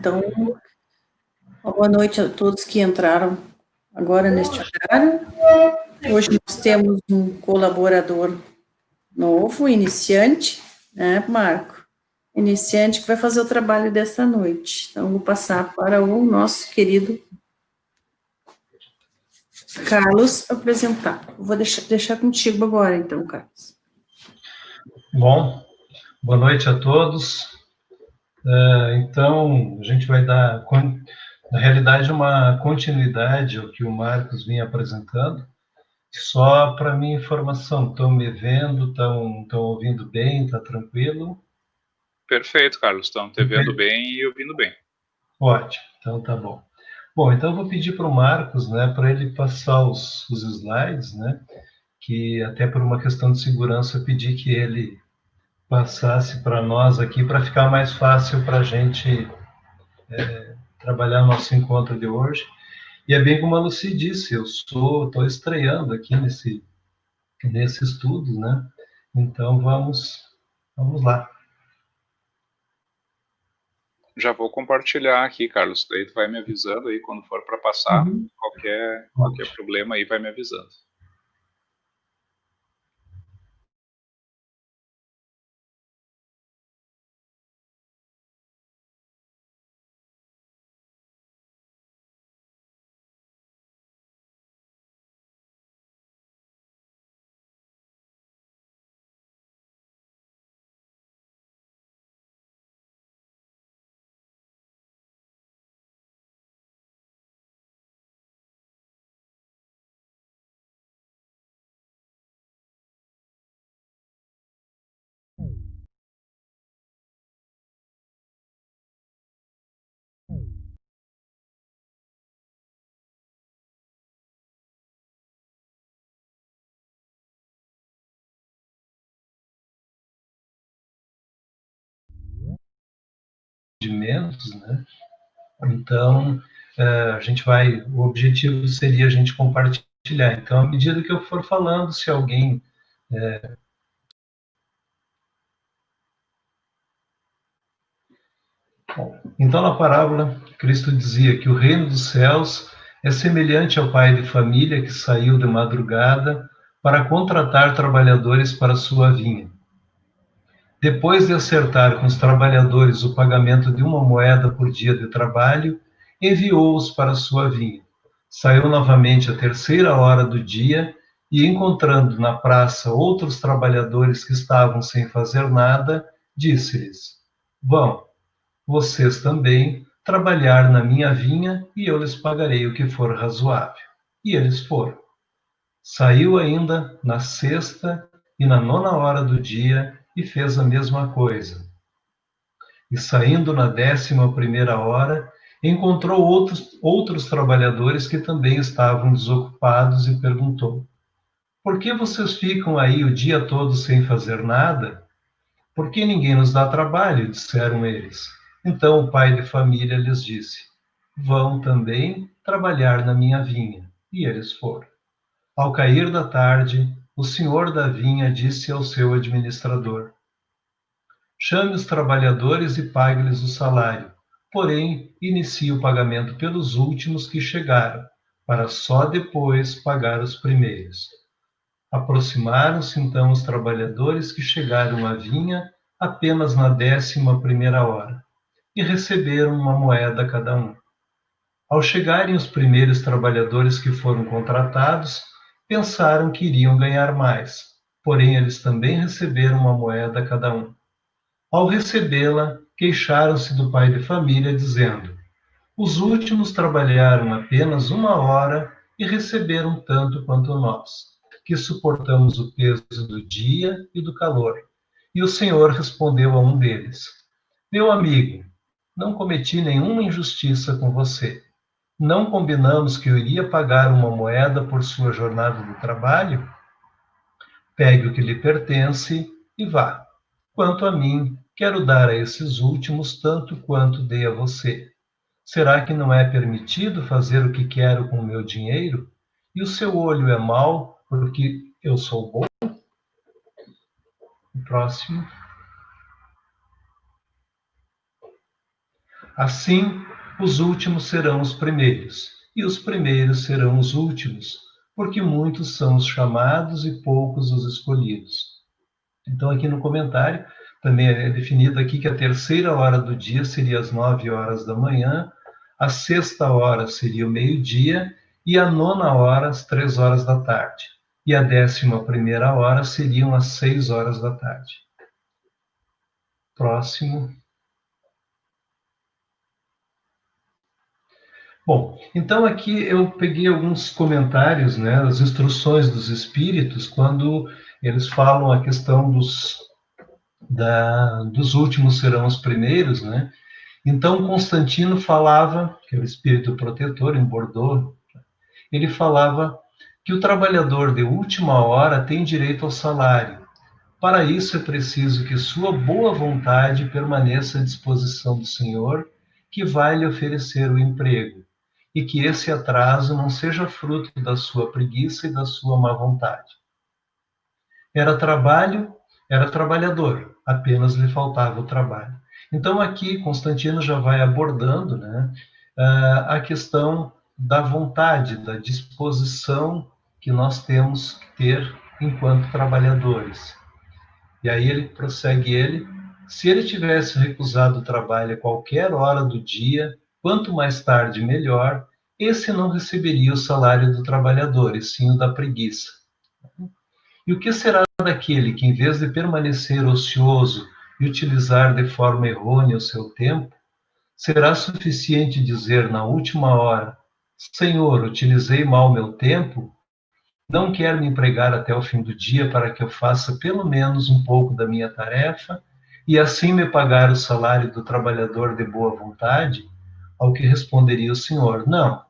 Então, uma boa noite a todos que entraram agora neste horário. Hoje nós temos um colaborador novo, iniciante, né, Marco? Iniciante que vai fazer o trabalho dessa noite. Então, vou passar para o nosso querido Carlos apresentar. Vou deixar contigo agora, então, Carlos. Bom, boa noite a todos. Então, a gente vai dar, na realidade, uma continuidade ao que o Marcos vinha apresentando. Só para minha informação, estão me vendo, estão ouvindo bem, está tranquilo? Perfeito, Carlos, estão te vendo bem e ouvindo bem. Ótimo, então tá bom. Bom, então eu vou pedir para o Marcos, né, para ele passar os slides, né, que até por uma questão de segurança eu pedi que ele passasse para nós aqui, para ficar mais fácil para a gente trabalhar nosso encontro de hoje. E é bem como a Lucy disse, eu estou estreando aqui nesse estudo, né? Então vamos lá. Já vou compartilhar aqui, Carlos, daí tu vai me avisando aí quando for para passar, qualquer problema aí vai me avisando. Né? Então, o objetivo seria a gente compartilhar. Então, à medida que eu for falando, se alguém... Então, na parábola, Cristo dizia que o reino dos céus é semelhante ao pai de família que saiu de madrugada para contratar trabalhadores para sua vinha. Depois de acertar com os trabalhadores o pagamento de uma moeda por dia de trabalho, enviou-os para sua vinha. Saiu novamente à terceira hora do dia e, encontrando na praça outros trabalhadores que estavam sem fazer nada, disse-lhes: Vão, vocês também, trabalhar na minha vinha e eu lhes pagarei o que for razoável. E eles foram. Saiu ainda na sexta e na nona hora do dia e fez a mesma coisa. E saindo na 11ª hora, encontrou outros trabalhadores que também estavam desocupados e perguntou: Por que vocês ficam aí o dia todo sem fazer nada? Por que ninguém nos dá trabalho? Disseram eles. Então o pai de família lhes disse: Vão também trabalhar na minha vinha. E eles foram. Ao cair da tarde, o senhor da vinha disse ao seu administrador: Chame os trabalhadores e pague-lhes o salário, porém inicie o pagamento pelos últimos que chegaram, para só depois pagar os primeiros. Aproximaram-se então os trabalhadores que chegaram à vinha apenas na 11ª hora, e receberam uma moeda cada um. Ao chegarem os primeiros trabalhadores que foram contratados, pensaram que iriam ganhar mais, porém eles também receberam uma moeda cada um. Ao recebê-la, queixaram-se do pai de família, dizendo: Os últimos trabalharam apenas uma hora e receberam tanto quanto nós, que suportamos o peso do dia e do calor. E o Senhor respondeu a um deles: Meu amigo, não cometi nenhuma injustiça com você. Não combinamos que eu iria pagar uma moeda por sua jornada de trabalho? Pegue o que lhe pertence e vá. Quanto a mim, quero dar a esses últimos tanto quanto dei a você. Será que não é permitido fazer o que quero com o meu dinheiro? E o seu olho é mau porque eu sou bom? Próximo. Assim, os últimos serão os primeiros, e os primeiros serão os últimos, porque muitos são os chamados e poucos os escolhidos. Então, aqui no comentário, também é definido aqui que a terceira hora do dia seria às 9 horas da manhã, a sexta hora seria o meio-dia, e a nona hora, às 3 horas da tarde. E a 11ª hora seriam às 6 horas da tarde. Próximo. Bom, então aqui eu peguei alguns comentários, né, das instruções dos espíritos, quando eles falam a questão dos últimos serão os primeiros, né? Então Constantino falava, que era o espírito protetor em Bordeaux, ele falava que o trabalhador de última hora tem direito ao salário. Para isso é preciso que sua boa vontade permaneça à disposição do Senhor, que vai lhe oferecer o emprego, e que esse atraso não seja fruto da sua preguiça e da sua má vontade. Era trabalho, era trabalhador, apenas lhe faltava o trabalho. Então aqui Constantino já vai abordando, né, a questão da vontade, da disposição que nós temos que ter enquanto trabalhadores. E aí ele prossegue se ele tivesse recusado o trabalho a qualquer hora do dia, quanto mais tarde melhor, esse não receberia o salário do trabalhador, e sim o da preguiça. E o que será daquele que, em vez de permanecer ocioso e utilizar de forma errônea o seu tempo, será suficiente dizer na última hora: Senhor, utilizei mal meu tempo? Não quer me empregar até o fim do dia para que eu faça pelo menos um pouco da minha tarefa e assim me pagar o salário do trabalhador de boa vontade? Ao que responderia o Senhor: Não.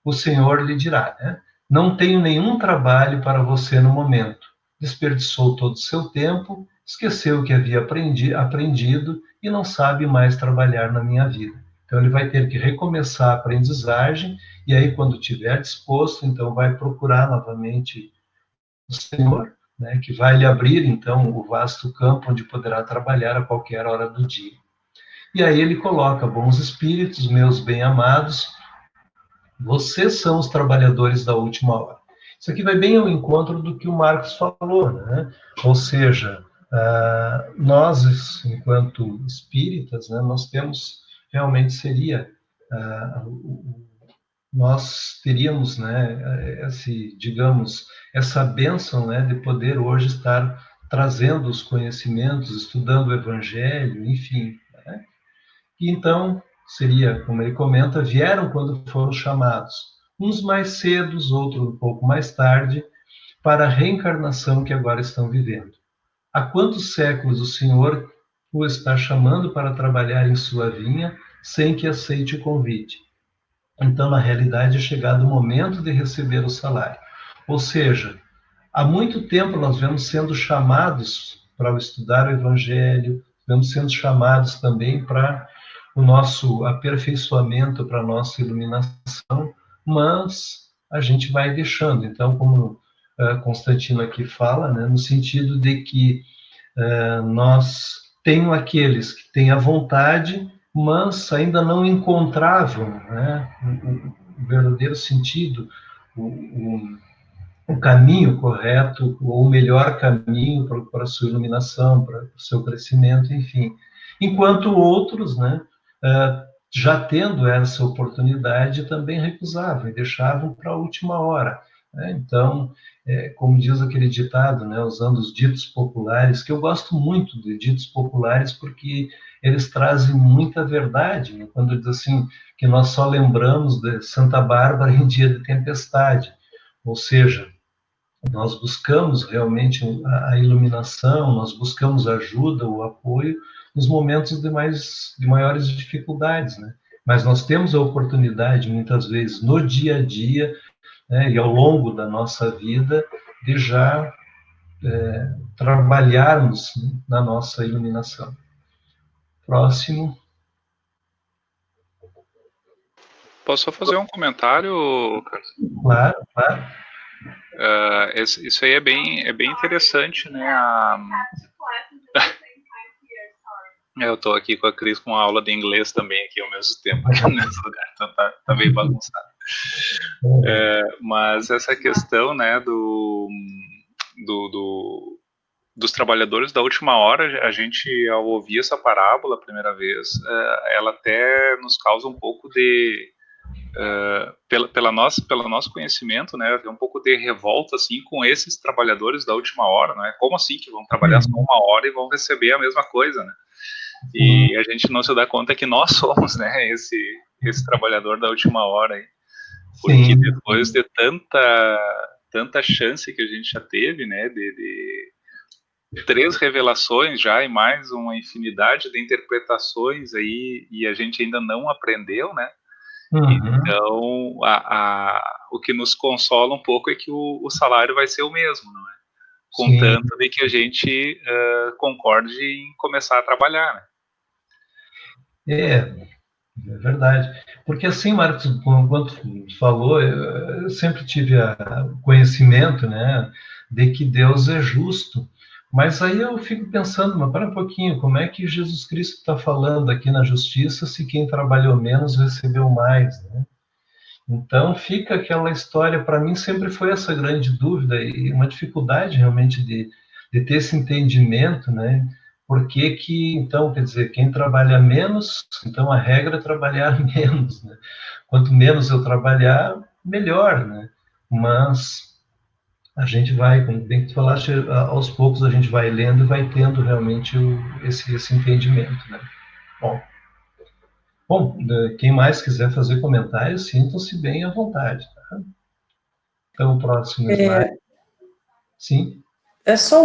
O Senhor lhe dirá, né? Não tenho nenhum trabalho para você no momento. Desperdiçou todo o seu tempo, esqueceu o que havia aprendido e não sabe mais trabalhar na minha vida. Então ele vai ter que recomeçar a aprendizagem e aí quando tiver disposto, então vai procurar novamente o Senhor, né, que vai lhe abrir então o vasto campo onde poderá trabalhar a qualquer hora do dia. E aí ele coloca: bons espíritos, meus bem-amados, vocês são os trabalhadores da última hora. Isso aqui vai bem ao encontro do que o Marcos falou, né? Ou seja, nós, enquanto espíritas, né, nós temos, realmente seria, nós teríamos, né, digamos, essa bênção, né, de poder hoje estar trazendo os conhecimentos, estudando o Evangelho, enfim, né? E então, seria, como ele comenta, vieram quando foram chamados, uns mais cedo, outros um pouco mais tarde, para a reencarnação que agora estão vivendo. Há quantos séculos o Senhor o está chamando para trabalhar em sua vinha sem que aceite o convite? Então, na realidade, é chegado o momento de receber o salário. Ou seja, há muito tempo nós vemos sendo chamados para estudar o Evangelho, vemos sendo chamados também para o nosso aperfeiçoamento, para a nossa iluminação, mas a gente vai deixando. Então, como Constantino aqui fala, né, no sentido de que nós temos aqueles que têm a vontade, mas ainda não encontravam, né, o verdadeiro sentido, o caminho correto, ou o melhor caminho para a sua iluminação, para o seu crescimento, enfim. Enquanto outros, né, já tendo essa oportunidade, também recusavam e deixavam para a última hora. Né? Então, como diz aquele ditado, né, usando os ditos populares, que eu gosto muito de ditos populares porque eles trazem muita verdade, né? Quando diz assim, que nós só lembramos de Santa Bárbara em dia de tempestade, ou seja, nós buscamos realmente a iluminação, nós buscamos ajuda, o apoio nos momentos de maiores dificuldades, né? Mas nós temos a oportunidade, muitas vezes, no dia a dia, né, e ao longo da nossa vida, de já trabalharmos na nossa iluminação. Próximo. Posso só fazer um comentário, Carlos? Claro, claro. Isso aí é bem interessante, né? Eu tô aqui com a Cris com uma aula de inglês também aqui ao mesmo tempo, aqui nesse lugar, então tá meio bagunçado. Mas essa questão, né, dos trabalhadores da última hora, a gente, ao ouvir essa parábola a primeira vez, ela até nos causa um pouco de... pelo nosso conhecimento, né, um pouco de revolta assim com esses trabalhadores da última hora, né? Como assim que vão trabalhar só uma hora e vão receber a mesma coisa, né? E a gente não se dá conta que nós somos, né, esse trabalhador da última hora aí, porque depois de tanta chance que a gente já teve, né, de 3 revelações já e mais uma infinidade de interpretações aí, e a gente ainda não aprendeu, né? Então, o que nos consola um pouco é que o salário vai ser o mesmo, não é? Contanto de que a gente concorde em começar a trabalhar, né? É verdade. Porque assim, Marcos, quando tu falou, eu sempre tive o conhecimento, né, de que Deus é justo. Mas aí eu fico pensando, mas para um pouquinho, como é que Jesus Cristo está falando aqui na justiça se quem trabalhou menos recebeu mais, né? Então fica aquela história, para mim sempre foi essa grande dúvida e uma dificuldade realmente de ter esse entendimento, né? Por que que, então, quer dizer, quem trabalha menos, então a regra é trabalhar menos, né? Quanto menos eu trabalhar, melhor, né? Mas a gente vai, como bem que tu falaste, aos poucos a gente vai lendo e vai tendo realmente esse entendimento, né? Bom, quem mais quiser fazer comentários, sintam-se bem à vontade. Tá? Então, o próximo slide. Sim. É só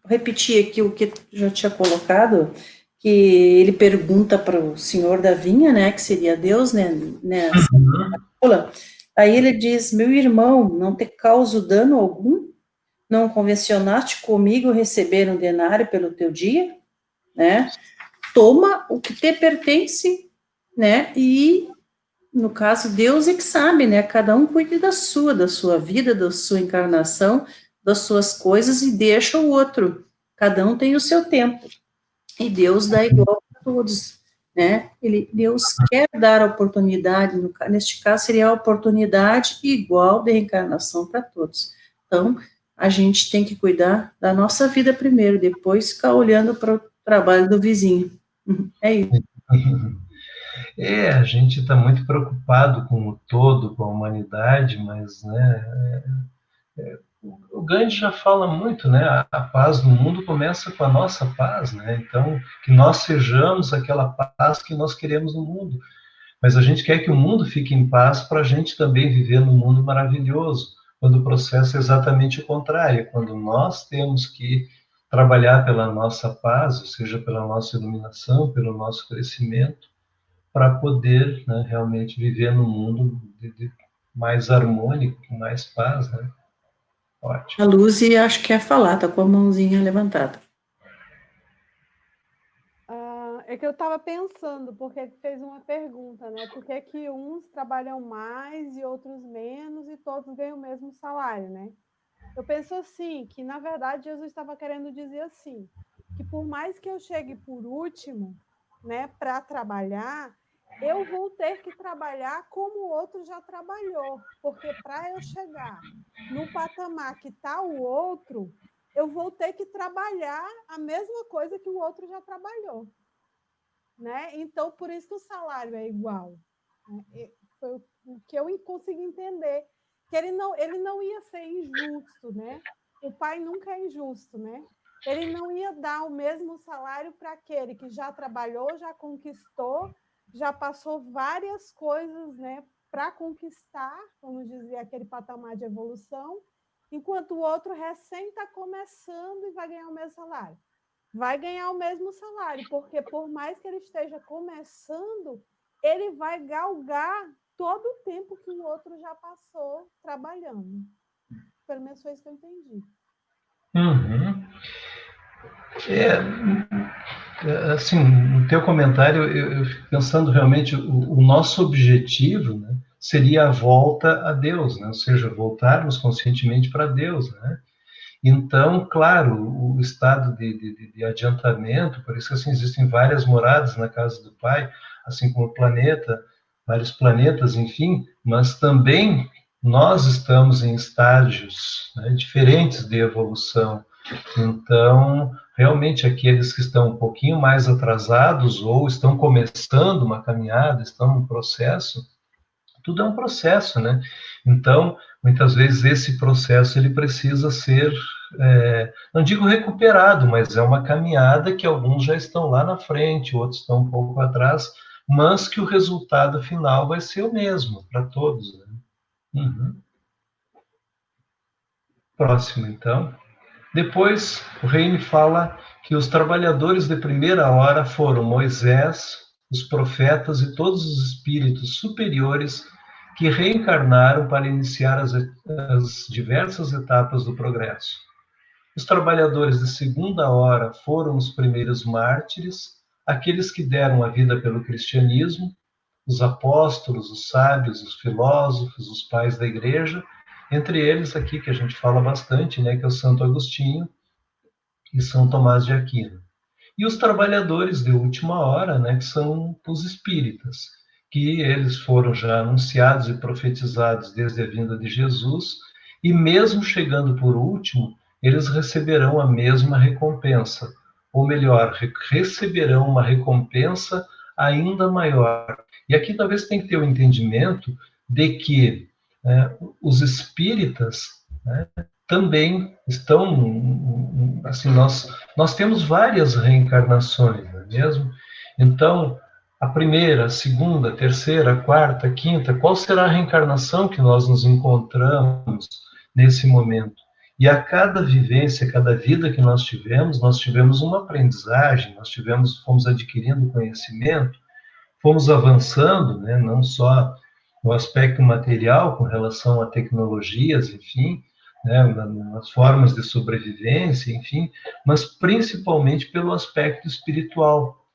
repetir aqui o que já tinha colocado, que ele pergunta para o senhor da vinha, né, que seria Deus, né, Aí ele diz: meu irmão, não te causo dano algum? Não convencionaste comigo receber um denário pelo teu dia? Né? Toma o que te pertence, né? E, no caso, Deus é que sabe, né? Cada um cuide da sua vida, da sua encarnação, das suas coisas e deixa o outro. Cada um tem o seu tempo. E Deus dá igual a todos, né? Deus quer dar a oportunidade, neste caso seria a oportunidade igual de reencarnação para todos. Então, a gente tem que cuidar da nossa vida primeiro, depois ficar olhando para o trabalho do vizinho. É isso. A gente está muito preocupado com o todo, com a humanidade, mas, né, o Gandhi já fala muito, né, a paz no mundo começa com a nossa paz, né, então, que nós sejamos aquela paz que nós queremos no mundo, mas a gente quer que o mundo fique em paz para a gente também viver num mundo maravilhoso, quando o processo é exatamente o contrário, quando nós temos que trabalhar pela nossa paz, ou seja, pela nossa iluminação, pelo nosso crescimento, para poder, né, realmente viver num mundo mais harmônico, com mais paz, né? Ótimo. A Lucy acho que quer falar, tá com a mãozinha levantada. É que eu estava pensando, porque fez uma pergunta, né? Por que que uns trabalham mais e outros menos e todos ganham o mesmo salário, né? Eu penso assim, que na verdade Jesus estava querendo dizer assim, que por mais que eu chegue por último, né, para trabalhar, eu vou ter que trabalhar como o outro já trabalhou, porque para eu chegar no patamar que está o outro, eu vou ter que trabalhar a mesma coisa que o outro já trabalhou. Né? Então, por isso que o salário é igual. Né? Foi o que eu consegui entender, que ele não ia ser injusto, né? O pai nunca é injusto, né? Ele não ia dar o mesmo salário para aquele que já trabalhou, já conquistou, já passou várias coisas, né, para conquistar, vamos dizer, aquele patamar de evolução, enquanto o outro recém está começando e vai ganhar o mesmo salário. Vai ganhar o mesmo salário, porque por mais que ele esteja começando, ele vai galgar todo o tempo que o outro já passou trabalhando. Pelo menos foi isso que eu entendi. Uhum. Assim, no teu comentário, eu fico pensando realmente, o nosso objetivo, né, seria a volta a Deus, né? Ou seja, voltarmos conscientemente para Deus, né? Então, claro, o estado de adiantamento, por isso assim, existem várias moradas na casa do Pai, assim como o planeta, vários planetas, enfim, mas também nós estamos em estágios, né, diferentes de evolução. Então, realmente, aqueles que estão um pouquinho mais atrasados ou estão começando uma caminhada, estão no processo, tudo é um processo, né? Então, muitas vezes esse processo ele precisa ser, não digo recuperado, mas é uma caminhada que alguns já estão lá na frente, outros estão um pouco atrás, mas que o resultado final vai ser o mesmo para todos, né? Uhum. Próximo, então. Depois, o Reine fala que os trabalhadores de primeira hora foram Moisés, os profetas e todos os espíritos superiores que reencarnaram para iniciar as diversas etapas do progresso. Os trabalhadores de segunda hora foram os primeiros mártires, aqueles que deram a vida pelo cristianismo, os apóstolos, os sábios, os filósofos, os pais da igreja, entre eles aqui que a gente fala bastante, né, que é o Santo Agostinho e São Tomás de Aquino. E os trabalhadores de última hora, né, que são os espíritas, que eles foram já anunciados e profetizados desde a vinda de Jesus, e mesmo chegando por último, eles receberão a mesma recompensa, ou melhor, receberão uma recompensa ainda maior. E aqui talvez tem que ter o entendimento de que os espíritas, né, também estão, assim, nós temos várias reencarnações, não é mesmo? Então, a primeira, a segunda, a terceira, a quarta, a quinta, qual será a reencarnação que nós nos encontramos nesse momento? E a cada vivência, cada vida que nós tivemos uma aprendizagem, fomos adquirindo conhecimento, fomos avançando, né, não só no aspecto material, com relação a tecnologias, enfim, né, nas formas de sobrevivência, enfim, mas principalmente pelo aspecto espiritual.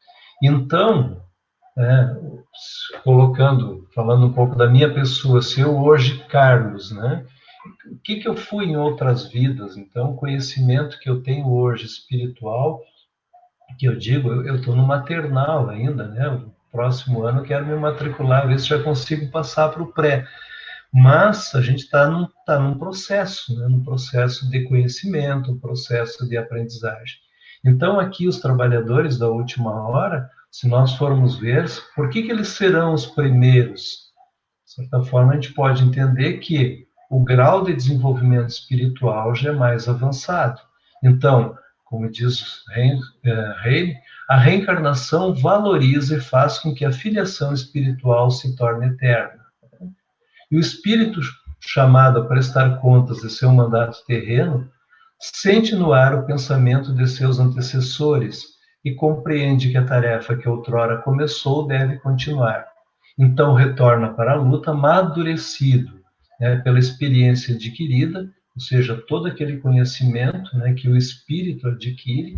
Então, falando um pouco da minha pessoa, se eu hoje, Carlos, né, o que eu fui em outras vidas? Então, o conhecimento que eu tenho hoje espiritual, que eu digo, eu estou no maternal ainda, né? O próximo ano eu quero me matricular, ver se já consigo passar para o pré. Mas a gente está num processo, né? Num processo de conhecimento, um processo de aprendizagem. Então, aqui, os trabalhadores da última hora, se nós formos ver, por que eles serão os primeiros? De certa forma, a gente pode entender que o grau de desenvolvimento espiritual já é mais avançado. Então, como diz Heine, a reencarnação valoriza e faz com que a filiação espiritual se torne eterna. E o espírito chamado a prestar contas de seu mandato terreno sente no ar o pensamento de seus antecessores e compreende que a tarefa que outrora começou deve continuar. Então retorna para a luta amadurecido, né, pela experiência adquirida, ou seja, todo aquele conhecimento, né, que o espírito adquire.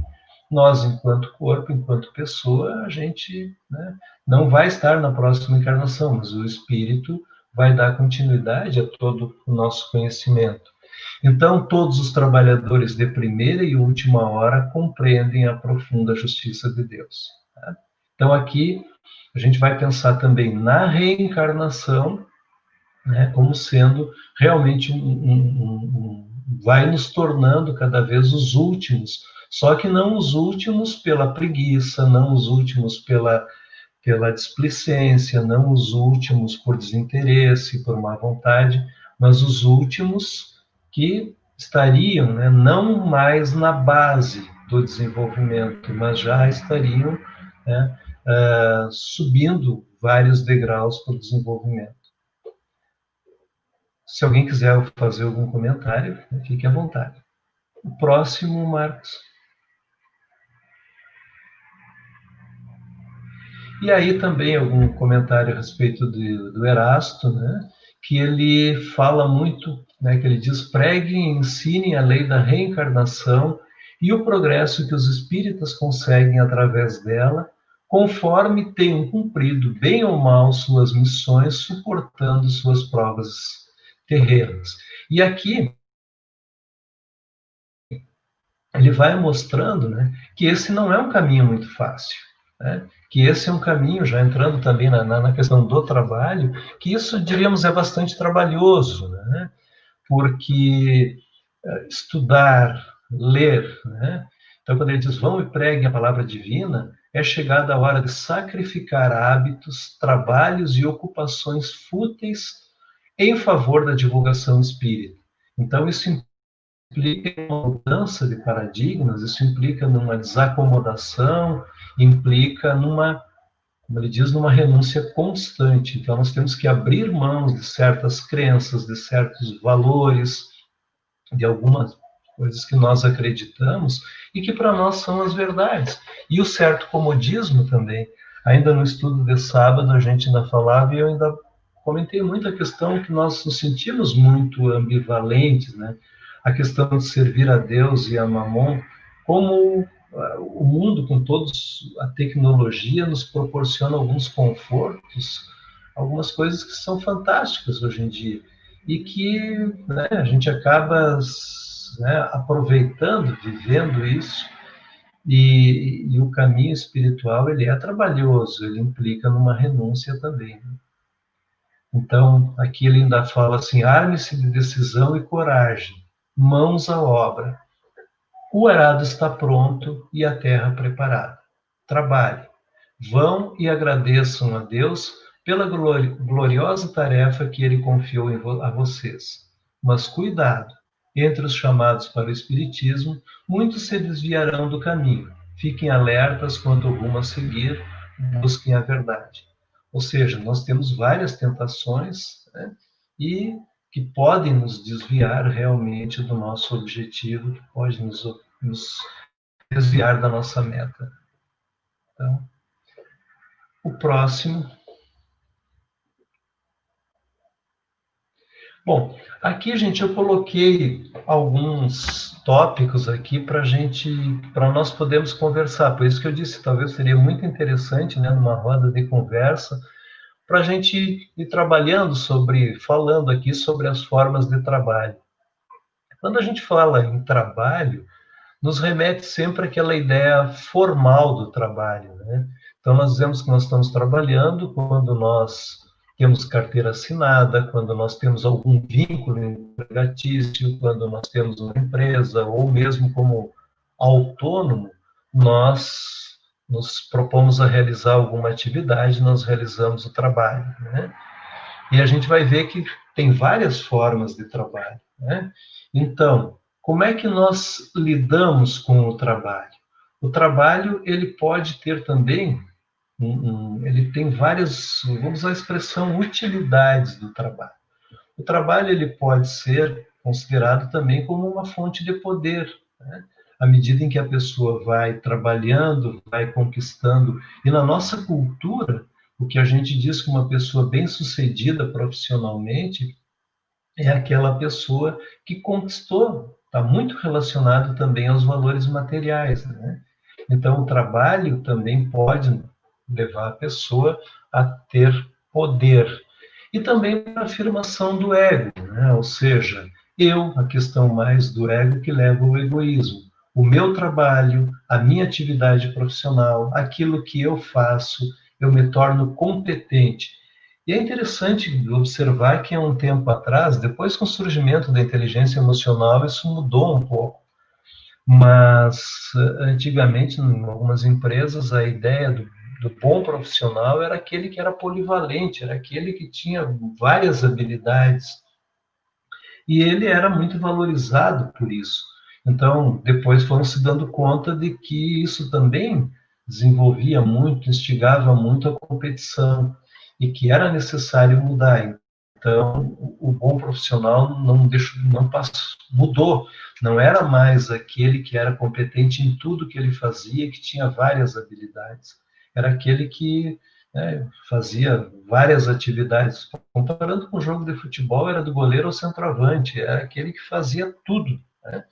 Nós, enquanto corpo, enquanto pessoa, a gente, né, não vai estar na próxima encarnação, mas o espírito vai dar continuidade a todo o nosso conhecimento. Então, todos os trabalhadores de primeira e última hora compreendem a profunda justiça de Deus. Tá? Então, aqui, a gente vai pensar também na reencarnação, né, como sendo realmente vai nos tornando cada vez os últimos, só que não os últimos pela preguiça, não os últimos pela displicência, não os últimos por desinteresse, por má vontade, mas os últimos que estariam, né, não mais na base do desenvolvimento, mas já estariam, né, subindo vários degraus para o desenvolvimento. Se alguém quiser fazer algum comentário, fique à vontade. O próximo, Marcos. E aí também algum comentário a respeito do Erasto, né, que ele fala muito, né, que ele diz: preguem e ensinem a lei da reencarnação e o progresso que os espíritas conseguem através dela, conforme tenham cumprido bem ou mal suas missões, suportando suas provas terrenas. E aqui ele vai mostrando, né, que esse não é um caminho muito fácil, né, que esse é um caminho, já entrando também na questão do trabalho, que isso, diríamos, é bastante trabalhoso, né, porque estudar, ler, né, então quando ele diz, vão e preguem a palavra divina, é chegada a hora de sacrificar hábitos, trabalhos e ocupações fúteis em favor da divulgação espírita. Então, isso implica uma mudança de paradigmas, isso implica numa desacomodação, implica numa, como ele diz, numa renúncia constante. Então, nós temos que abrir mãos de certas crenças, de certos valores, de algumas coisas que nós acreditamos e que para nós são as verdades. E o certo comodismo também. Ainda no estudo de sábado, a gente ainda falava e eu ainda comentei muito a questão que nós nos sentimos muito ambivalentes, né? A questão de servir a Deus e a Mamon, como o mundo, com todos a tecnologia, nos proporciona alguns confortos, algumas coisas que são fantásticas hoje em dia, e que, né, a gente acaba, né, aproveitando, vivendo isso, e o caminho espiritual, ele é trabalhoso, ele implica numa renúncia também. Então, aqui ele ainda fala assim, arme-se de decisão e coragem, mãos à obra. O arado está pronto e a terra preparada. Trabalhe. Vão e agradeçam a Deus pela gloriosa tarefa que ele confiou a vocês. Mas cuidado, entre os chamados para o Espiritismo, muitos se desviarão do caminho. Fiquem alertas quanto ao rumo a seguir, busquem a verdade. Ou seja, nós temos várias tentações, né, e que podem nos desviar realmente do nosso objetivo, que pode nos desviar da nossa meta. Então, o próximo. Bom, aqui, gente, eu coloquei alguns tópicos aqui para nós podermos conversar. Por isso que eu disse, talvez seria muito interessante, né, numa roda de conversa, para a gente ir trabalhando falando aqui sobre as formas de trabalho. Quando a gente fala em trabalho, nos remete sempre àquela ideia formal do trabalho, né? Então, nós dizemos que nós estamos trabalhando quando nós temos carteira assinada, quando nós temos algum vínculo empregatício, quando nós temos uma empresa, ou mesmo como autônomo, nós nos propomos a realizar alguma atividade, nós realizamos o trabalho, né? E a gente vai ver que tem várias formas de trabalho, né? Então, como é que nós lidamos com o trabalho? O trabalho, ele pode ter também, ele tem várias, vamos usar a expressão, utilidades do trabalho. O trabalho, ele pode ser considerado também como uma fonte de poder, né? À medida em que a pessoa vai trabalhando, vai conquistando, e na nossa cultura, o que a gente diz que uma pessoa bem-sucedida profissionalmente é aquela pessoa que conquistou, está muito relacionado também aos valores materiais, né? Então, o trabalho também pode levar a pessoa a ter poder. E também a afirmação do ego, né? Ou seja, a questão mais do ego que leva ao egoísmo. O meu trabalho, a minha atividade profissional, aquilo que eu faço, eu me torno competente. E é interessante observar que há um tempo atrás, depois com o surgimento da inteligência emocional, isso mudou um pouco. Mas, antigamente, em algumas empresas, a ideia do bom profissional era aquele que era polivalente, era aquele que tinha várias habilidades. E ele era muito valorizado por isso. Então, depois foram se dando conta de que isso também desenvolvia muito, instigava muito a competição, e que era necessário mudar. Então, o bom profissional mudou. Não era mais aquele que era competente em tudo que ele fazia, que tinha várias habilidades. Era aquele que, né, fazia várias atividades. Comparando com o jogo de futebol, era do goleiro ao centroavante. Era aquele que fazia tudo, né,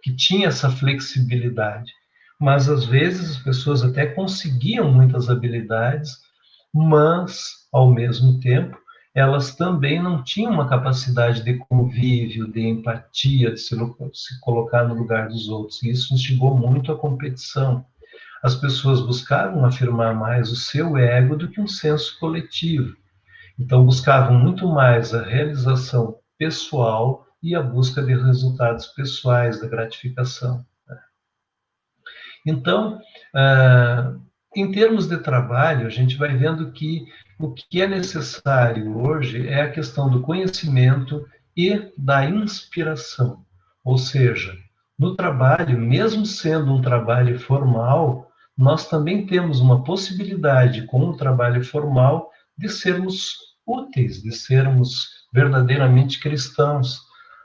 que tinha essa flexibilidade. Mas, às vezes, as pessoas até conseguiam muitas habilidades, mas, ao mesmo tempo, elas também não tinham uma capacidade de convívio, de empatia, de se colocar no lugar dos outros. E isso instigou muito a competição. As pessoas buscavam afirmar mais o seu ego do que um senso coletivo. Então, buscavam muito mais a realização pessoal e a busca de resultados pessoais, da gratificação. Então, em termos de trabalho, a gente vai vendo que o que é necessário hoje é a questão do conhecimento e da inspiração. Ou seja, no trabalho, mesmo sendo um trabalho formal, nós também temos uma possibilidade, com o trabalho formal, de sermos úteis, de sermos verdadeiramente cristãos.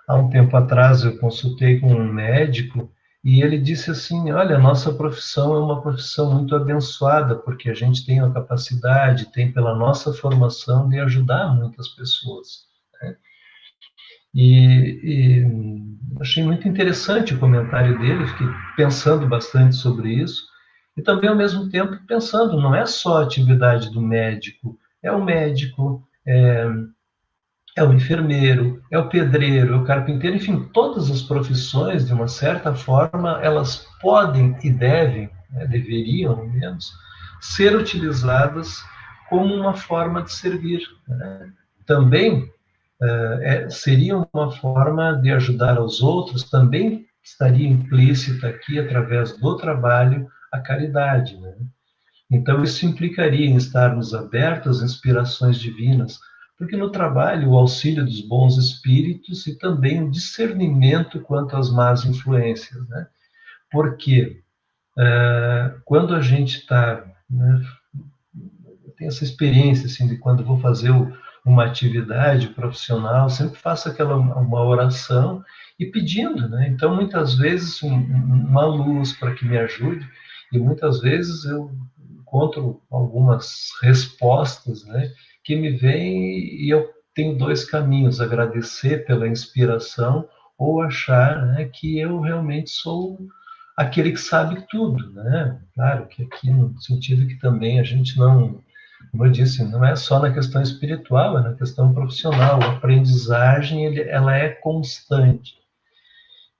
Há um tempo atrás eu consultei com um médico e ele disse assim, olha, a nossa profissão é uma profissão muito abençoada, porque a gente tem a capacidade, tem pela nossa formação de ajudar muitas pessoas. Né? E achei muito interessante o comentário dele, fiquei pensando bastante sobre isso, e também, ao mesmo tempo, pensando, não é só a atividade do médico, é o médico, é o enfermeiro, é o pedreiro, é o carpinteiro, enfim, todas as profissões, de uma certa forma, elas podem e devem, né, deveriam, ao menos, ser utilizadas como uma forma de servir. Né? Também seria uma forma de ajudar aos outros, também estaria implícita aqui, através do trabalho, a caridade. Né? Então, isso implicaria em estarmos abertos às inspirações divinas, porque no trabalho o auxílio dos bons espíritos e também o discernimento quanto às más influências. Né? Porque quando a gente está... Né, eu tenho essa experiência assim, de quando vou fazer uma atividade profissional, sempre faço uma oração e pedindo, né? Então, muitas vezes, uma luz para que me ajude, e muitas vezes eu encontro algumas respostas, né, que me vêm e eu tenho dois caminhos, agradecer pela inspiração ou achar, né, que eu realmente sou aquele que sabe tudo, né? Claro que aqui no sentido que também a gente não, como eu disse, não é só na questão espiritual, é na questão profissional. A aprendizagem, ela é constante.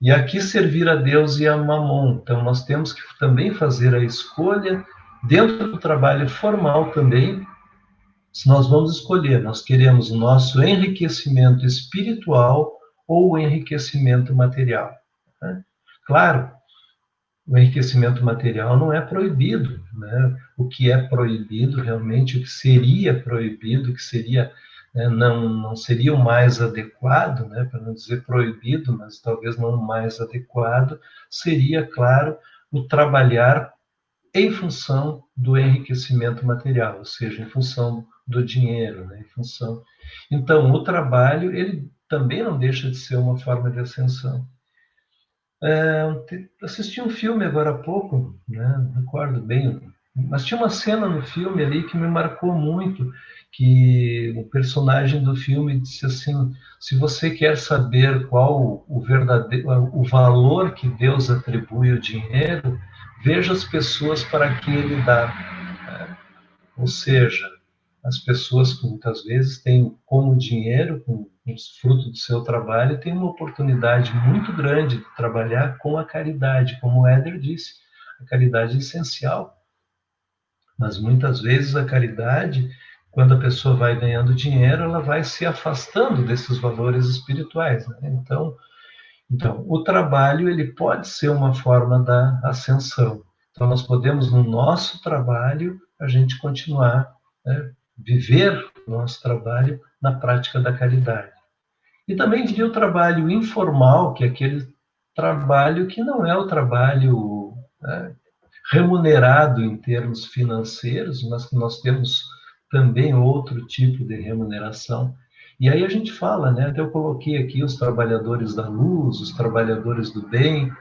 E aqui servir a Deus e a Mamon. Então, nós temos que também fazer a escolha, dentro do trabalho formal também, se nós vamos escolher, nós queremos o nosso enriquecimento espiritual ou o enriquecimento material. Né? Claro, o enriquecimento material não é proibido, né? O que é proibido, realmente, o que seria proibido, o que seria, né, não seria o mais adequado, né, para não dizer proibido, mas talvez não o mais adequado, seria, claro, o trabalhar em função do enriquecimento material, ou seja, em função do dinheiro, né, em função... Então, o trabalho, ele também não deixa de ser uma forma de ascensão. Assisti um filme agora há pouco, né? Não recordo bem, mas tinha uma cena no filme ali que me marcou muito, que o personagem do filme disse assim, se você quer saber qual o valor que Deus atribui ao dinheiro, veja as pessoas para quem ele dá. Né? Ou seja, as pessoas que muitas vezes têm como dinheiro, com fruto do seu trabalho, têm uma oportunidade muito grande de trabalhar com a caridade, como o Éder disse, a caridade é essencial. Mas muitas vezes a caridade, quando a pessoa vai ganhando dinheiro, ela vai se afastando desses valores espirituais. Né? Então, o trabalho, ele pode ser uma forma da ascensão. Então, nós podemos, no nosso trabalho, a gente continuar, né, viver o nosso trabalho na prática da caridade. E também viver o trabalho informal, que é aquele trabalho que não é o trabalho, né, remunerado em termos financeiros, mas que nós temos também outro tipo de remuneração. E aí a gente fala, né, até eu coloquei aqui os trabalhadores da luz, os trabalhadores do bem,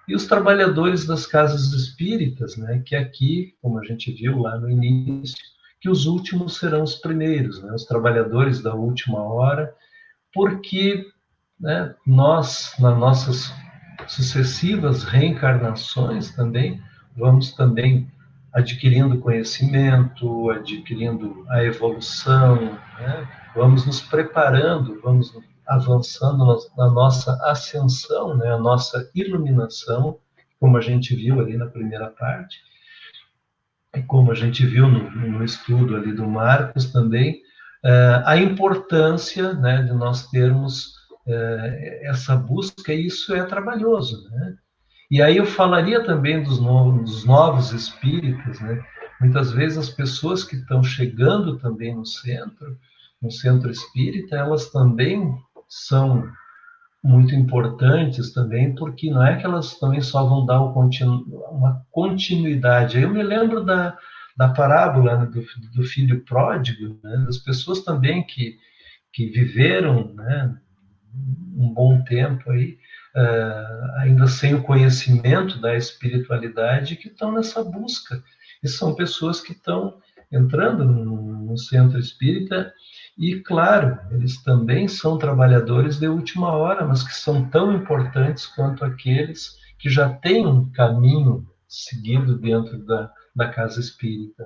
e os trabalhadores das casas espíritas, né, que aqui, como a gente viu lá no início, que os últimos serão os primeiros, né, os trabalhadores da última hora, porque, né, nós, nas nossas sucessivas reencarnações também, vamos também adquirindo conhecimento, adquirindo a evolução, né, vamos nos preparando, vamos avançando na nossa ascensão, né, a nossa iluminação, como a gente viu ali na primeira parte, e como a gente viu no estudo ali do Marcos também, a importância, né, de nós termos essa busca, e isso é trabalhoso, né? E aí eu falaria também dos novos espíritas, né? Muitas vezes as pessoas que estão chegando também no centro espírita, elas também são muito importantes também, porque não é que elas também só vão dar uma continuidade. Aí eu me lembro da parábola, né, do filho pródigo, né, das pessoas também que viveram, né, um bom tempo aí, ainda sem o conhecimento da espiritualidade, que estão nessa busca. E são pessoas que estão entrando no centro espírita e, claro, eles também são trabalhadores de última hora, mas que são tão importantes quanto aqueles que já têm um caminho seguido dentro da casa espírita.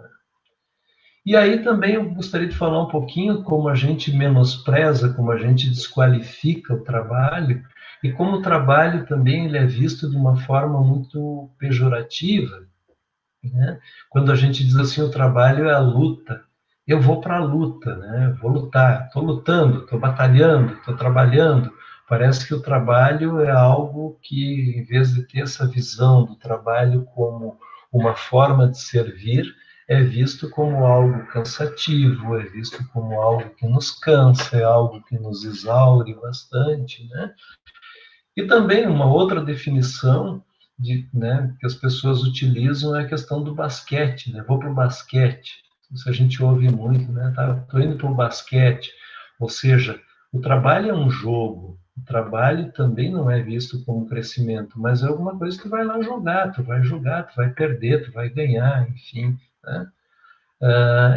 E aí também eu gostaria de falar um pouquinho como a gente menospreza, como a gente desqualifica o trabalho, e como o trabalho também ele é visto de uma forma muito pejorativa, né? Quando a gente diz assim, o trabalho é a luta, eu vou para a luta, né? Vou lutar, estou lutando, estou batalhando, estou trabalhando. Parece que o trabalho é algo que, em vez de ter essa visão do trabalho como uma forma de servir, é visto como algo cansativo, é visto como algo que nos cansa, é algo que nos exaure bastante, né? E também uma outra definição né, que as pessoas utilizam é a questão do basquete, né? Vou para o basquete. Isso a gente ouve muito, né? Estou indo para o basquete. Ou seja, o trabalho é um jogo. O trabalho também não é visto como crescimento, mas é alguma coisa que tu vai lá jogar, tu vai jogar, tu vai perder, tu vai ganhar, enfim, né?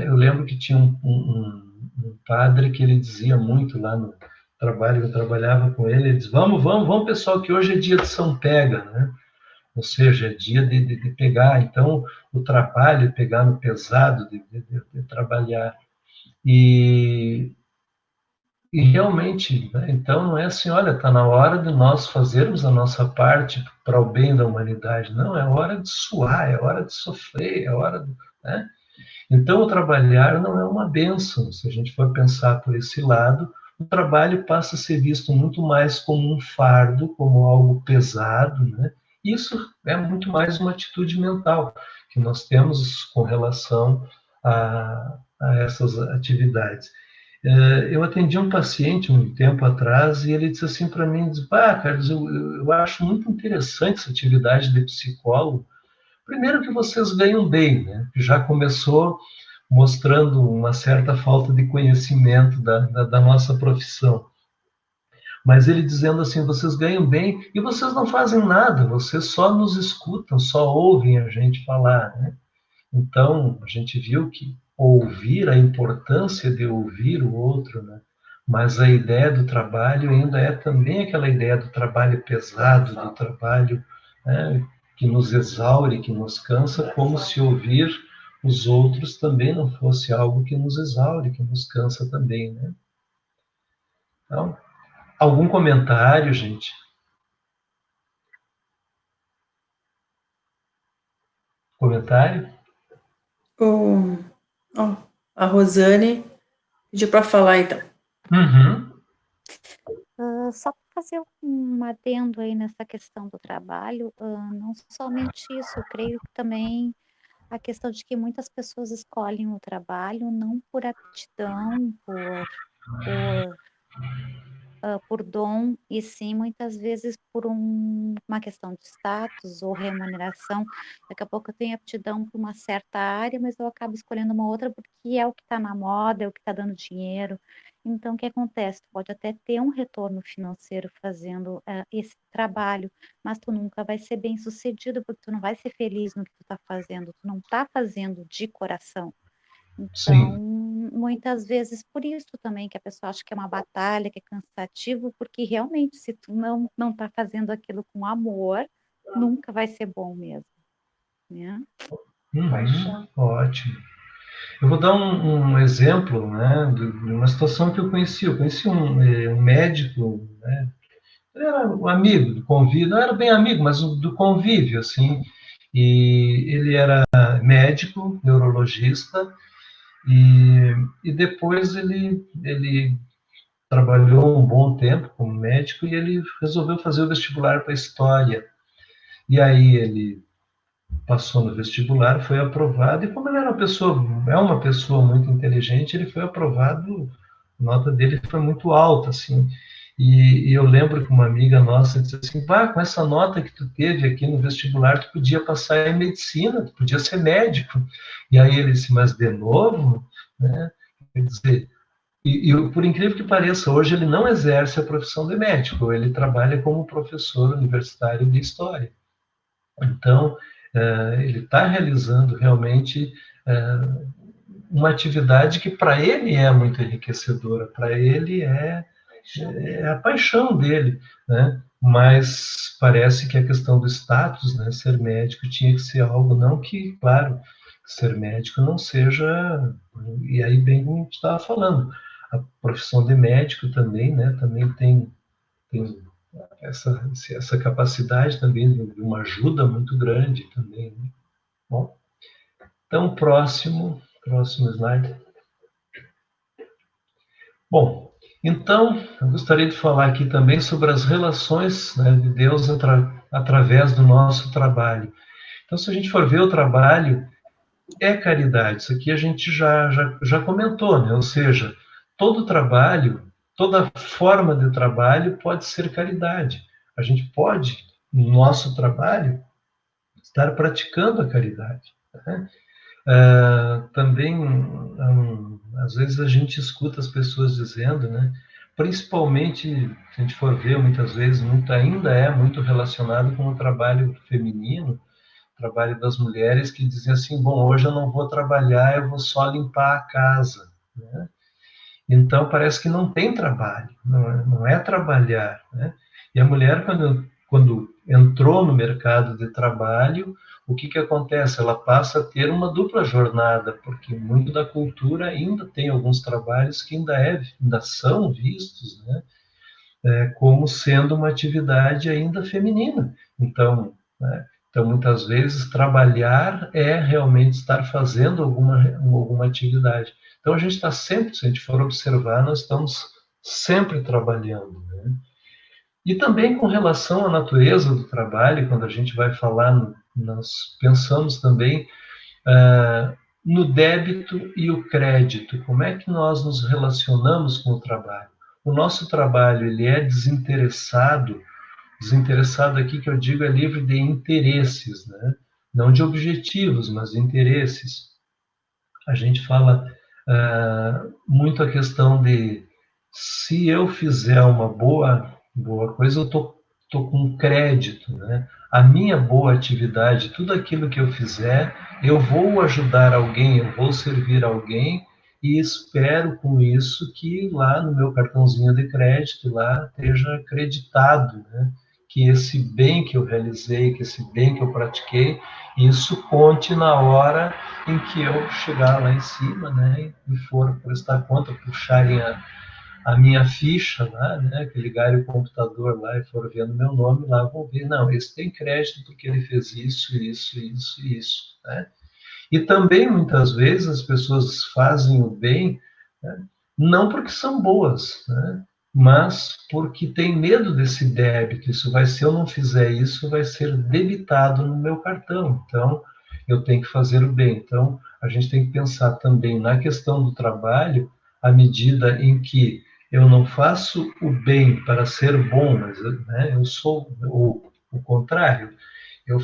Eu lembro que tinha um padre que ele dizia muito lá no trabalho, eu trabalhava com ele, ele dizia, vamos pessoal, que hoje é dia de São Pega, né? Ou seja, é dia de pegar, então o trabalho, pegar no pesado, de trabalhar. E realmente, né? Então não é assim, olha, está na hora de nós fazermos a nossa parte para o bem da humanidade. Não, é hora de suar, é hora de sofrer, é hora de, né? Então, o trabalhar não é uma bênção. Se a gente for pensar por esse lado, o trabalho passa a ser visto muito mais como um fardo, como algo pesado, né? Isso é muito mais uma atitude mental que nós temos com relação a essas atividades. Eu atendi um paciente um tempo atrás e ele disse assim para mim, Carlos, eu acho muito interessante essa atividade de psicólogo. Primeiro que vocês ganham bem, né? Já começou mostrando uma certa falta de conhecimento da nossa profissão. Mas ele dizendo assim, vocês ganham bem e vocês não fazem nada, vocês só nos escutam, só ouvem a gente falar, né? Então, a gente viu que ouvir, a importância de ouvir o outro, né? Mas a ideia do trabalho ainda é também aquela ideia do trabalho pesado, do trabalho, né, que nos exaure, que nos cansa, como se ouvir os outros também não fosse algo que nos exaure, que nos cansa também, né? Então, algum comentário, gente? Comentário? A Rosane pediu para falar, então. Uhum. Só para fazer um adendo aí nessa questão do trabalho, não somente isso, eu creio que também a questão de que muitas pessoas escolhem o trabalho não por aptidão, por, por dom, e sim muitas vezes por uma questão de status ou remuneração. Daqui a pouco eu tenho aptidão para uma certa área, mas eu acabo escolhendo uma outra porque é o que está na moda, é o que está dando dinheiro. Então, o que acontece? Tu pode até ter um retorno financeiro fazendo esse trabalho, mas tu nunca vai ser bem sucedido porque tu não vai ser feliz no que tu está fazendo, tu não está fazendo de coração. Então, Sim. muitas vezes por isso também que a pessoa acha que é uma batalha, que é cansativo, porque realmente se tu não está fazendo aquilo com amor, nunca vai ser bom mesmo, né? Ótimo. Eu vou dar um exemplo, né, de uma situação que eu conheci. Eu conheci um médico, né, ele era um amigo do convívio, não era bem amigo, mas do convívio, assim. E ele era médico, neurologista, e depois ele trabalhou um bom tempo como médico e ele resolveu fazer o vestibular para História. E aí ele passou no vestibular, foi aprovado, e como ele era é uma pessoa muito inteligente, ele foi aprovado, a nota dele foi muito alta, assim. E eu lembro que uma amiga nossa disse assim, com essa nota que tu teve aqui no vestibular, tu podia passar em medicina, tu podia ser médico. E aí ele disse, mas de novo, né? Quer dizer, por incrível que pareça, hoje ele não exerce a profissão de médico, ele trabalha como professor universitário de História. Então, ele está realizando realmente uma atividade que para ele é muito enriquecedora, para ele é a paixão dele, né? Mas parece que a questão do status, né, ser médico, tinha que ser algo, não que, claro, ser médico não seja, e aí bem como a gente estava falando, a profissão de médico também, né, também tem essa capacidade também de uma ajuda muito grande também, né? Bom, então, próximo slide. Bom, então, eu gostaria de falar aqui também sobre as relações, né, de Deus através do nosso trabalho. Então, se a gente for ver o trabalho, é caridade. Isso aqui a gente já comentou, né? Ou seja, todo trabalho, toda forma de trabalho pode ser caridade. A gente pode, no nosso trabalho, estar praticando a caridade, né? Também, às vezes a gente escuta as pessoas dizendo, né? Principalmente, se a gente for ver, muitas vezes, ainda é muito relacionado com o trabalho feminino, o trabalho das mulheres, que dizem assim, bom, hoje eu não vou trabalhar, eu vou só limpar a casa, né? Então, parece que não tem trabalho, não é trabalhar, né? E a mulher, quando entrou no mercado de trabalho, o que acontece? Ela passa a ter uma dupla jornada, porque muito da cultura ainda tem alguns trabalhos que ainda são vistos, né, como sendo uma atividade ainda feminina. Então, né, muitas vezes, trabalhar é realmente estar fazendo alguma atividade. Então, a gente está sempre, se a gente for observar, nós estamos sempre trabalhando, né? E também com relação à natureza do trabalho, quando a gente vai falar, nós pensamos também no débito e o crédito. Como é que nós nos relacionamos com o trabalho? O nosso trabalho, ele é desinteressado aqui que eu digo é livre de interesses, né? Não de objetivos, mas de interesses. A gente fala muito a questão de se eu fizer uma boa coisa, eu tô com crédito, né? A minha boa atividade, tudo aquilo que eu fizer, eu vou ajudar alguém, eu vou servir alguém e espero com isso que lá no meu cartãozinho de crédito lá esteja acreditado, né? Que esse bem que eu realizei, que esse bem que eu pratiquei, isso conte na hora em que eu chegar lá em cima, né, e for prestar conta, puxarem a minha ficha lá, né, que ligarem o computador lá e for vendo meu nome lá, vão ver, não, esse tem crédito porque ele fez isso, né? E também, muitas vezes, as pessoas fazem o bem, né, não porque são boas, né, mas porque tem medo desse débito. Se eu não fizer isso, vai ser debitado no meu cartão. Então, eu tenho que fazer o bem. Então, a gente tem que pensar também na questão do trabalho, à medida em que eu não faço o bem para ser bom, mas, né, eu sou o contrário. Eu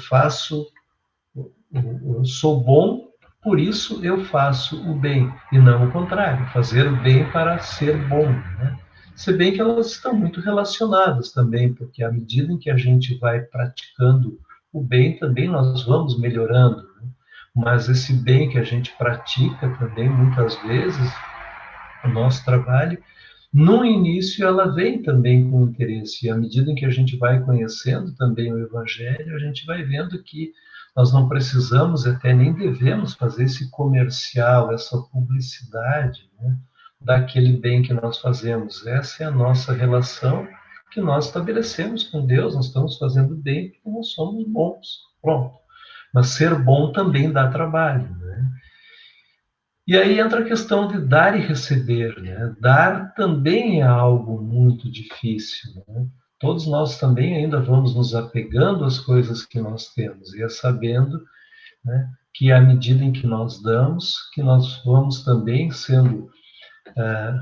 sou bom, por isso eu faço o bem, e não o contrário, fazer o bem para ser bom, né? Se bem que elas estão muito relacionadas também, porque à medida em que a gente vai praticando o bem, também nós vamos melhorando, né? Mas esse bem que a gente pratica também, muitas vezes, o nosso trabalho, no início ela vem também com interesse, e à medida em que a gente vai conhecendo também o Evangelho, a gente vai vendo que nós não precisamos, até nem devemos fazer esse comercial, essa publicidade, né, daquele bem que nós fazemos. Essa é a nossa relação que nós estabelecemos com Deus. Nós estamos fazendo bem porque nós somos bons. Pronto. Mas ser bom também dá trabalho, né? E aí entra a questão de dar e receber, né? Dar também é algo muito difícil, né? Todos nós também ainda vamos nos apegando às coisas que nós temos, e é sabendo, né, que à medida em que nós damos, que nós vamos também sendo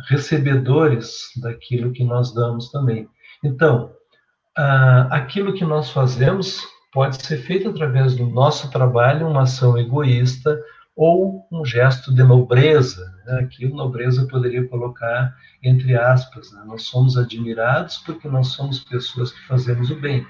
recebedores daquilo que nós damos também. Então, aquilo que nós fazemos pode ser feito através do nosso trabalho, uma ação egoísta ou um gesto de nobreza, né? Aqui o nobreza eu poderia colocar entre aspas, né? Nós somos admirados porque nós somos pessoas que fazemos o bem.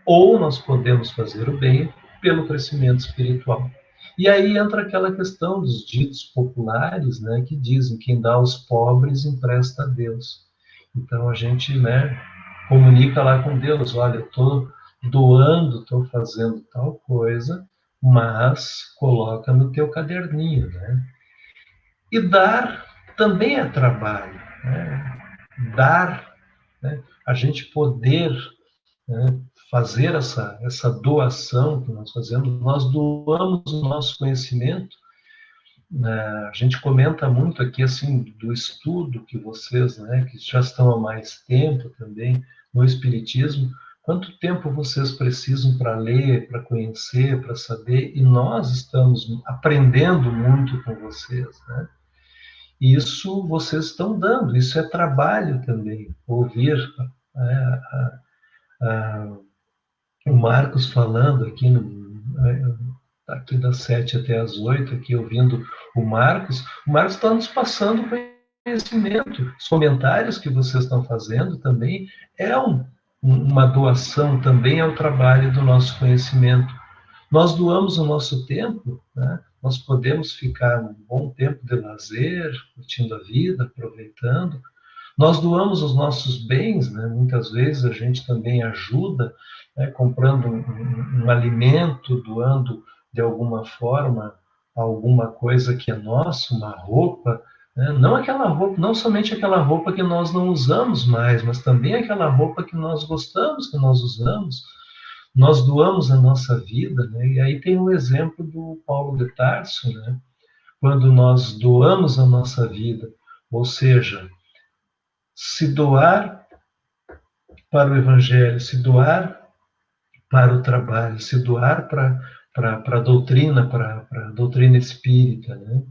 Ou nós podemos fazer o bem pelo crescimento espiritual. E aí entra aquela questão dos ditos populares, né, que dizem: quem dá aos pobres empresta a Deus. Então a gente, né, comunica lá com Deus: olha, eu estou doando, estou fazendo tal coisa, mas coloca no teu caderninho, né? E dar também é trabalho, né? Dar, né? A gente poder, né, fazer essa doação que nós fazemos, nós doamos o nosso conhecimento. A gente comenta muito aqui, assim, do estudo que vocês, né, que já estão há mais tempo também no Espiritismo, quanto tempo vocês precisam para ler, para conhecer, para saber, e nós estamos aprendendo muito com vocês, né? Isso vocês estão dando, isso é trabalho também, ouvir o Marcos falando aqui, aqui das 7 até as 8, aqui ouvindo o Marcos está nos passando conhecimento. Os comentários que vocês estão fazendo também é uma doação, também é o trabalho do nosso conhecimento. Nós doamos o nosso tempo, né? Nós podemos ficar um bom tempo de lazer, curtindo a vida, aproveitando. Nós doamos os nossos bens, né? Muitas vezes a gente também ajuda, né, comprando um alimento, doando de alguma forma alguma coisa que é nossa, uma roupa, né? Não aquela roupa, não somente aquela roupa que nós não usamos mais, mas também aquela roupa que nós gostamos, que nós usamos. Nós doamos a nossa vida, né? E aí tem o exemplo do Paulo de Tarso, né? Quando nós doamos a nossa vida, ou seja, se doar para o Evangelho, se doar para o trabalho, se doar para a doutrina, para a doutrina espírita, né?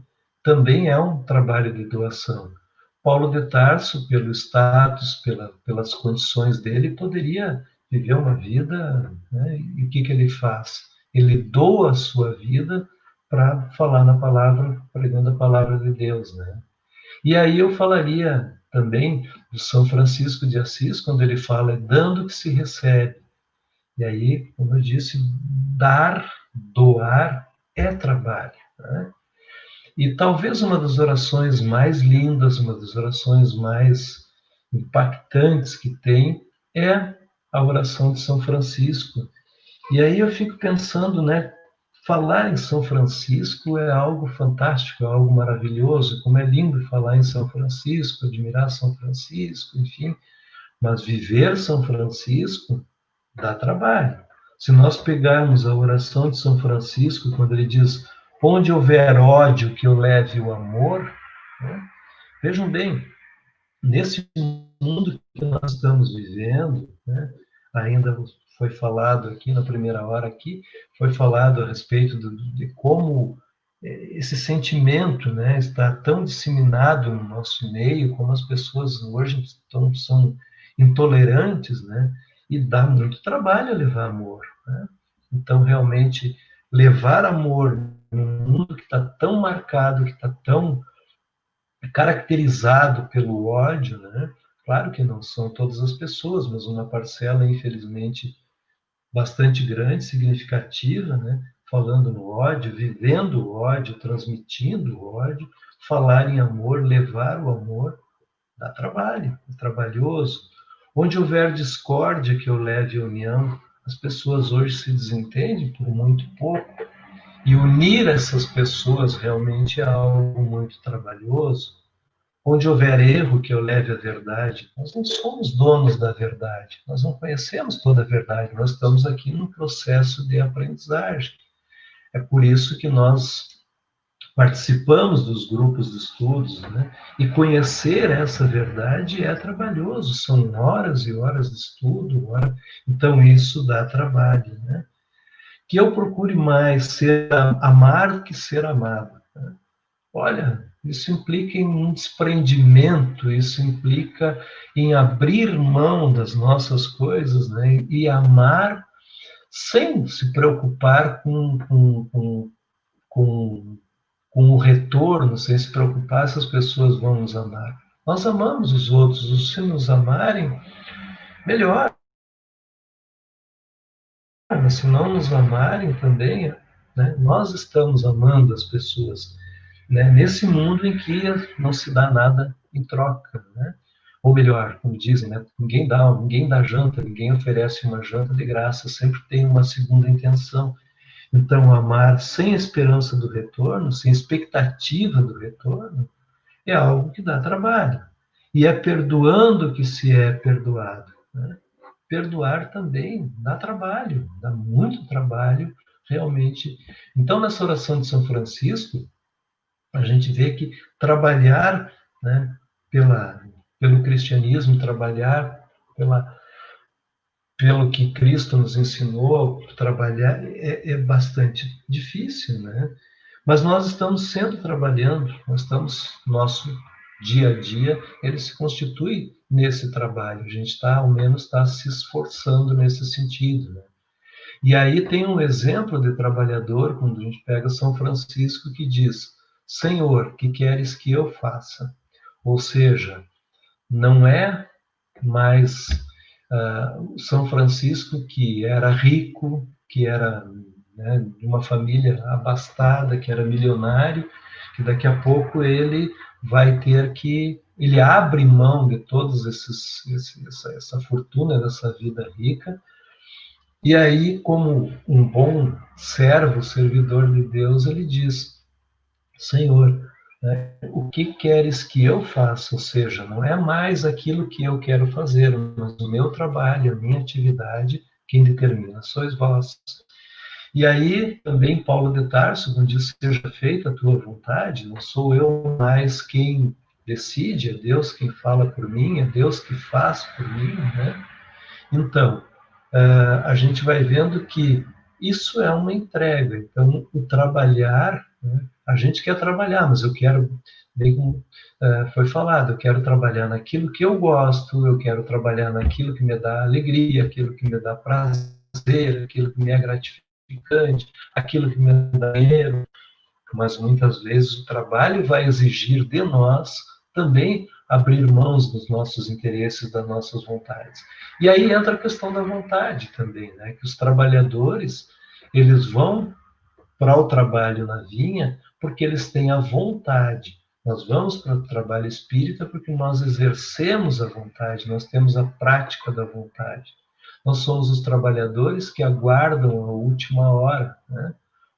Também é um trabalho de doação. Paulo de Tarso, pelo status, pelas condições dele, poderia viver uma vida, né? E o que ele faz? Ele doa a sua vida para falar na palavra, pregando a palavra de Deus, né? E aí eu falaria também do São Francisco de Assis, quando ele fala: é dando que se recebe. E aí, como eu disse, dar, doar é trabalho, né? E talvez uma das orações mais lindas, uma das orações mais impactantes que tem é a oração de São Francisco. E aí eu fico pensando, né? Falar em São Francisco é algo fantástico, é algo maravilhoso. Como é lindo falar em São Francisco, admirar São Francisco, enfim. Mas viver São Francisco dá trabalho. Se nós pegarmos a oração de São Francisco, quando ele diz: onde houver ódio, que eu leve o amor, né? Vejam bem, nesse mundo que nós estamos vivendo, né, ainda foi falado aqui na primeira hora, aqui foi falado a respeito de como esse sentimento, né, está tão disseminado no nosso meio, como as pessoas hoje são intolerantes, né, e dá muito trabalho levar amor, né? Então, realmente, levar amor num mundo que está tão marcado, que está tão caracterizado pelo ódio, né? Claro que não são todas as pessoas, mas uma parcela, infelizmente, bastante grande, significativa, né? Falando no ódio, vivendo o ódio, transmitindo o ódio, falar em amor, levar o amor, dá trabalho, é trabalhoso. Onde houver discórdia, que eu leve a união. As pessoas hoje se desentendem por muito pouco, e unir essas pessoas realmente é algo muito trabalhoso. Onde houver erro que eu leve à verdade, nós não somos donos da verdade, nós não conhecemos toda a verdade, nós estamos aqui num processo de aprendizagem. É por isso que nós participamos dos grupos de estudos, né? E conhecer essa verdade é trabalhoso, são horas e horas de estudo, então isso dá trabalho, né? Que eu procure mais amar do que ser amado, né? Olha, isso implica em um desprendimento, isso implica em abrir mão das nossas coisas, né? E amar sem se preocupar com o retorno, sem se preocupar se as pessoas vão nos amar. Nós amamos os outros, se nos amarem, melhor. Mas se não nos amarem também, né, nós estamos amando as pessoas, né, nesse mundo em que não se dá nada em troca, né? Ou melhor, como dizem, né, ninguém dá janta, ninguém oferece uma janta de graça, sempre tem uma segunda intenção. Então, amar sem esperança do retorno, sem expectativa do retorno, é algo que dá trabalho. E é perdoando que se é perdoado, né? Perdoar também dá trabalho, dá muito trabalho, realmente. Então, nessa oração de São Francisco, a gente vê que trabalhar, né, pelo cristianismo, trabalhar pelo que Cristo nos ensinou, trabalhar é bastante difícil, né? Mas nós estamos sempre trabalhando, nosso dia a dia, ele se constitui nesse trabalho. A gente ao menos está se esforçando nesse sentido, né? E aí tem um exemplo de trabalhador, quando a gente pega São Francisco, que diz: Senhor, que queres que eu faça? Ou seja, não é mais São Francisco que era rico, que era, né, de uma família abastada, que era milionário, que daqui a pouco ele vai ter que, ele abre mão de todos essa fortuna, dessa vida rica, e aí, como um bom servo, servidor de Deus, ele diz: Senhor, né, o que queres que eu faça? Ou seja, não é mais aquilo que eu quero fazer, mas o meu trabalho, a minha atividade, quem determina sois vós. E aí, também Paulo de Tarso, quando diz: seja feita a tua vontade, não sou eu mais quem decide, é Deus quem fala por mim, é Deus que faz por mim, né? Então, a gente vai vendo que isso é uma entrega. Então, o trabalhar, né, a gente quer trabalhar, mas eu quero, bem como foi falado, eu quero trabalhar naquilo que eu gosto, eu quero trabalhar naquilo que me dá alegria, aquilo que me dá prazer, aquilo que me é gratificante, aquilo que me dá dinheiro. Mas muitas vezes o trabalho vai exigir de nós também abrir mãos dos nossos interesses, das nossas vontades. E aí entra a questão da vontade também, né? Que os trabalhadores, eles vão para o trabalho na vinha porque eles têm a vontade. Nós vamos para o trabalho espírita porque nós exercemos a vontade, nós temos a prática da vontade. Nós somos os trabalhadores que aguardam a última hora, né?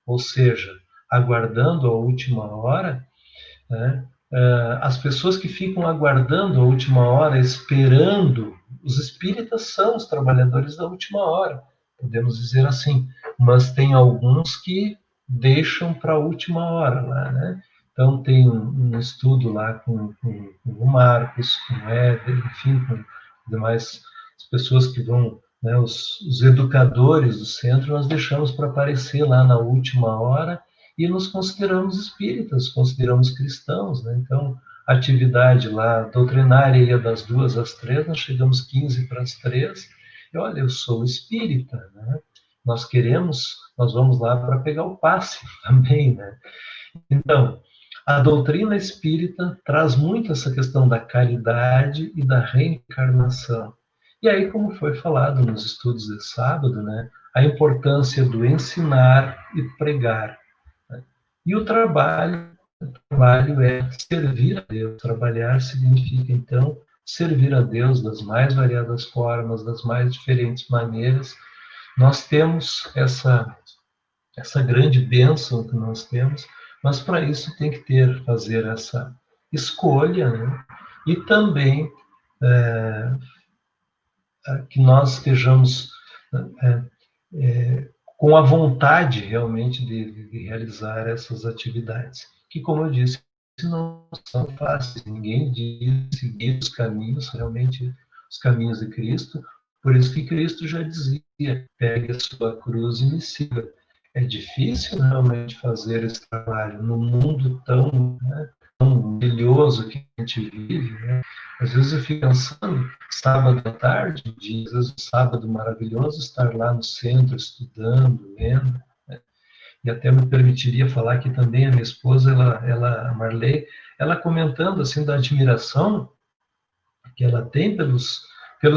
Ou seja, aguardando a última hora, né? As pessoas que ficam aguardando a última hora, esperando, os espíritas são os trabalhadores da última hora, podemos dizer assim, mas tem alguns que deixam para a última hora lá, né? Então tem um estudo lá com o Marcos, com o Éder, enfim, com demais as pessoas que vão, né, os educadores do centro, nós deixamos para aparecer lá na última hora, e nos consideramos espíritas, consideramos cristãos, né? Então, a atividade lá doutrinária ia das 2 às 3, nós chegamos 15 para as 3, e olha, eu sou espírita, né? Nós vamos lá para pegar o passe também, né? Então, a doutrina espírita traz muito essa questão da caridade e da reencarnação. E aí, como foi falado nos estudos de sábado, né? A importância do ensinar e pregar. E o trabalho é servir a Deus. Trabalhar significa, então, servir a Deus das mais variadas formas, das mais diferentes maneiras, nós temos essa grande bênção que nós temos, mas para isso tem que fazer essa escolha, né? E também que nós estejamos com a vontade realmente de realizar essas atividades, que, como eu disse, não são fáceis. Ninguém diz seguir os caminhos, realmente os caminhos de Cristo. Por isso que Cristo já dizia: pegue a sua cruz e me siga. É difícil realmente fazer esse trabalho no mundo tão brilhoso que a gente vive, né? Às vezes eu fico pensando, sábado à tarde, às vezes um sábado maravilhoso, estar lá no centro estudando, lendo, né? E até me permitiria falar que também a minha esposa, a Marley, ela comentando assim da admiração que ela tem pelos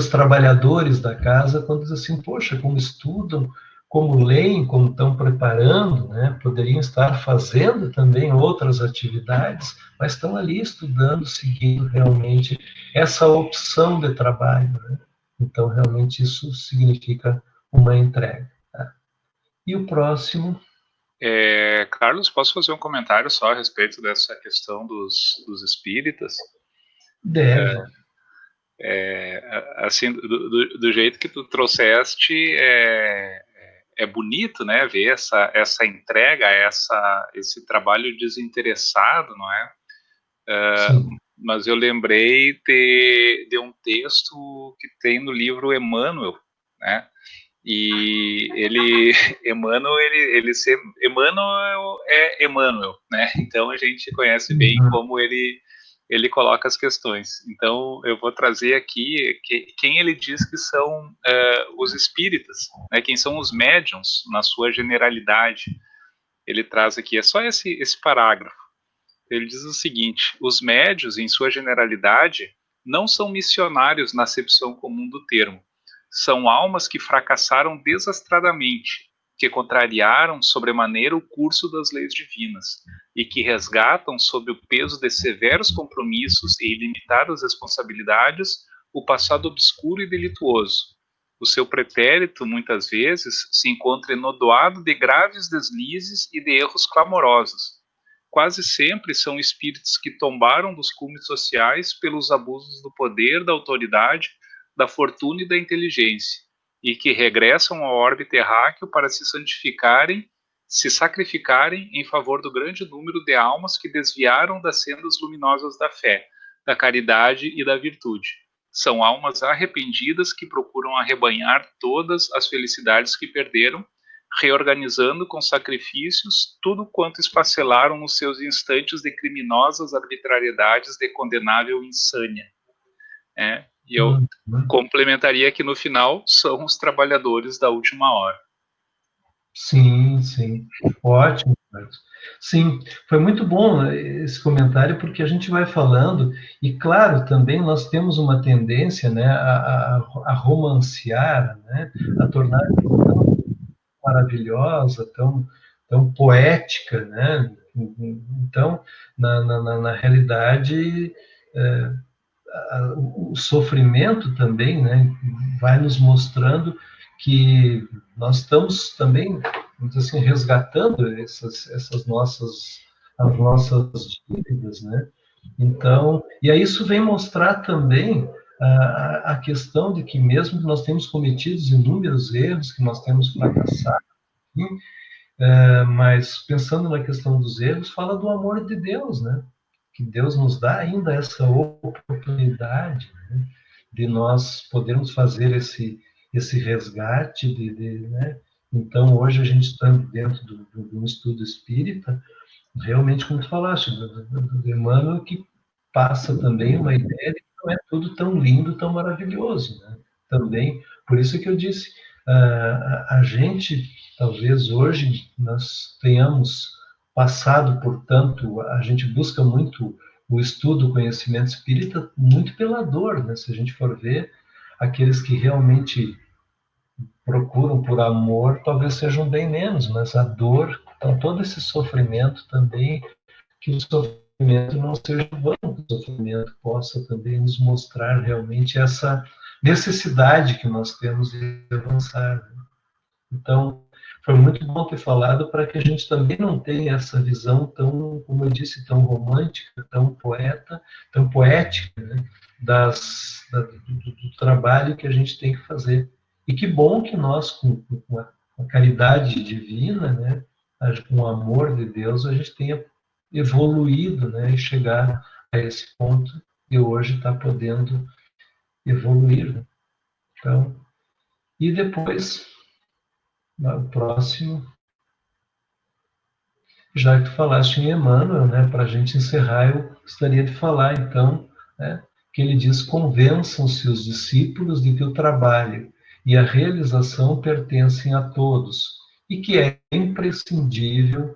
trabalhadores da casa, quando diz assim: poxa, como estudam, como leem, como estão preparando, né? Poderiam estar fazendo também outras atividades, mas estão ali estudando, seguindo realmente essa opção de trabalho, né? Então, realmente, isso significa uma entrega. Tá? E o próximo? Carlos, posso fazer um comentário só a respeito dessa questão dos espíritas? Deve. Assim, do jeito que tu trouxeste, é bonito, né, ver essa entrega, esse trabalho desinteressado, não é? Mas eu lembrei de um texto que tem no livro Emmanuel, né? E Emmanuel é Emmanuel, né? Então a gente conhece bem como ele coloca as questões. Então eu vou trazer aqui quem ele diz que são os espíritas, né? Quem são os médiuns na sua generalidade. Ele traz aqui, é só esse parágrafo. Ele diz o seguinte: os médiuns, em sua generalidade, não são missionários na acepção comum do termo. São almas que fracassaram desastradamente, que contrariaram sobremaneira o curso das leis divinas e que resgatam, sob o peso de severos compromissos e ilimitadas responsabilidades, o passado obscuro e delituoso. O seu pretérito, muitas vezes, se encontra enodoado de graves deslizes e de erros clamorosos. Quase sempre são espíritos que tombaram dos cumes sociais pelos abusos do poder, da autoridade, da fortuna e da inteligência, e que regressam ao orbe terráqueo para se sacrificarem em favor do grande número de almas que desviaram das sendas luminosas da fé, da caridade e da virtude. São almas arrependidas que procuram arrebanhar todas as felicidades que perderam, reorganizando com sacrifícios tudo quanto esfacelaram nos seus instantes de criminosas arbitrariedades de condenável insânia. E eu complementaria que no final são os trabalhadores da última hora. Sim, sim. Ótimo, Marcos. Sim, foi muito bom esse comentário, porque a gente vai falando, e claro, também nós temos uma tendência, né, a romancear, né, a tornar tão maravilhosa, tão poética, né? Então, na realidade, o sofrimento também, né, vai nos mostrando que nós estamos também, vamos dizer assim, resgatando as nossas dívidas, né? Então, e aí isso vem mostrar também a questão de que mesmo que nós temos cometido inúmeros erros, que nós temos fracassado, mas pensando na questão dos erros, fala do amor de Deus, né? Que Deus nos dá ainda essa oportunidade, né, de nós podermos fazer esse resgate, né? Então, hoje a gente está dentro de um estudo espírita, realmente, como tu falaste, do Emmanuel, que passa também uma ideia de que não é tudo tão lindo, tão maravilhoso, né? Também, por isso que eu disse, a gente, talvez hoje, nós tenhamos passado, portanto, a gente busca muito o estudo, o conhecimento espírita, muito pela dor, né? Se a gente for ver, aqueles que realmente procuram por amor, talvez sejam bem menos, mas a dor, então todo esse sofrimento também, que o sofrimento não seja vão, que o sofrimento possa também nos mostrar realmente essa necessidade que nós temos de avançar. Né? Então, foi muito bom ter falado para que a gente também não tenha essa visão tão, como eu disse, tão romântica, tão tão poética, né, do trabalho que a gente tem que fazer. E que bom que nós, com a caridade divina, né, com o amor de Deus, a gente tenha evoluído, né, e chegar a esse ponto e hoje está podendo evoluir. Né? Então, e depois, o próximo, já que tu falaste em Emmanuel, né, para a gente encerrar, eu gostaria de falar, então, né, que ele diz: convençam-se os discípulos de que o trabalho e a realização pertencem a todos e que é imprescindível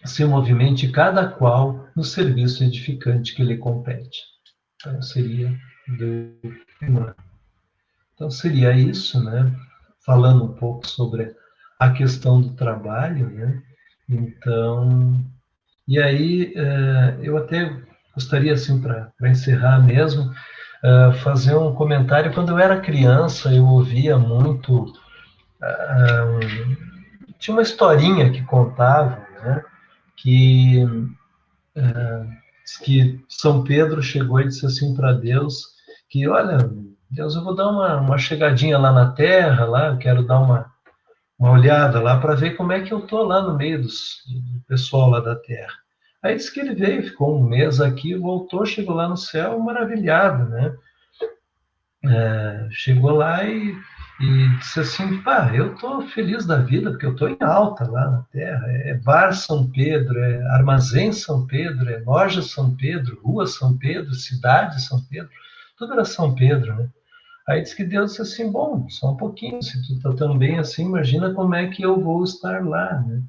se movimente cada qual no serviço edificante que lhe compete. Então, seria do Emmanuel. Então, seria isso, né? Falando um pouco sobre a questão do trabalho, né? Então, e aí eu até gostaria, assim, para encerrar mesmo, fazer um comentário. Quando eu era criança, eu ouvia muito, tinha uma historinha que contava, né? Que que São Pedro chegou e disse assim para Deus que, olha, Deus, eu vou dar uma chegadinha lá na Terra, lá, eu quero dar uma olhada lá para ver como é que eu tô lá no meio do pessoal lá da Terra. Aí disse que ele veio, ficou um mês aqui, voltou, chegou lá no céu maravilhado, né? Chegou lá e disse assim, pá, eu tô feliz da vida, porque eu tô em alta lá na Terra, é Bar São Pedro, é Armazém São Pedro, é Loja São Pedro, Rua São Pedro, Cidade São Pedro, tudo era São Pedro, né? Aí disse que Deus disse assim, bom, só um pouquinho, se tu tá tão bem assim, imagina como é que eu vou estar lá, né?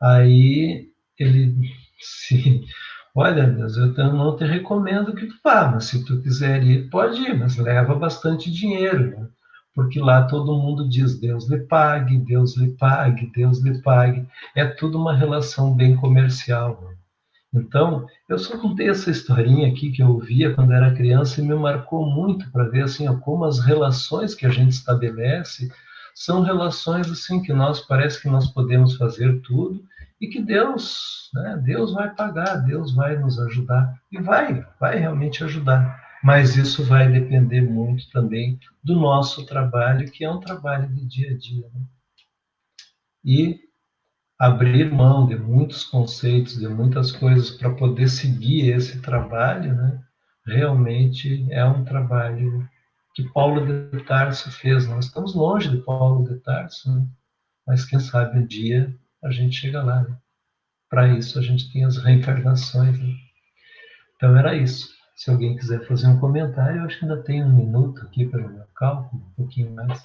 Aí ele disse, olha, Deus, eu não te recomendo que tu vá, mas se tu quiser ir, pode ir, mas leva bastante dinheiro, né? Porque lá todo mundo diz, Deus lhe pague, Deus lhe pague, Deus lhe pague. É tudo uma relação bem comercial, né? Então, eu só contei essa historinha aqui que eu ouvia quando era criança e me marcou muito para ver assim, ó, como as relações que a gente estabelece são relações assim que nós parece que nós podemos fazer tudo e que Deus, né, Deus vai pagar, Deus vai nos ajudar e vai realmente ajudar. Mas isso vai depender muito também do nosso trabalho, que é um trabalho de dia a dia, né? E abrir mão de muitos conceitos, de muitas coisas para poder seguir esse trabalho, né? Realmente é um trabalho que Paulo de Tarso fez. Nós estamos longe de Paulo de Tarso, né? Mas quem sabe um dia a gente chega lá, né? Para isso a gente tem as reencarnações, né? Então era isso. Se alguém quiser fazer um comentário, eu acho que ainda tem um minuto aqui para o meu cálculo, um pouquinho mais.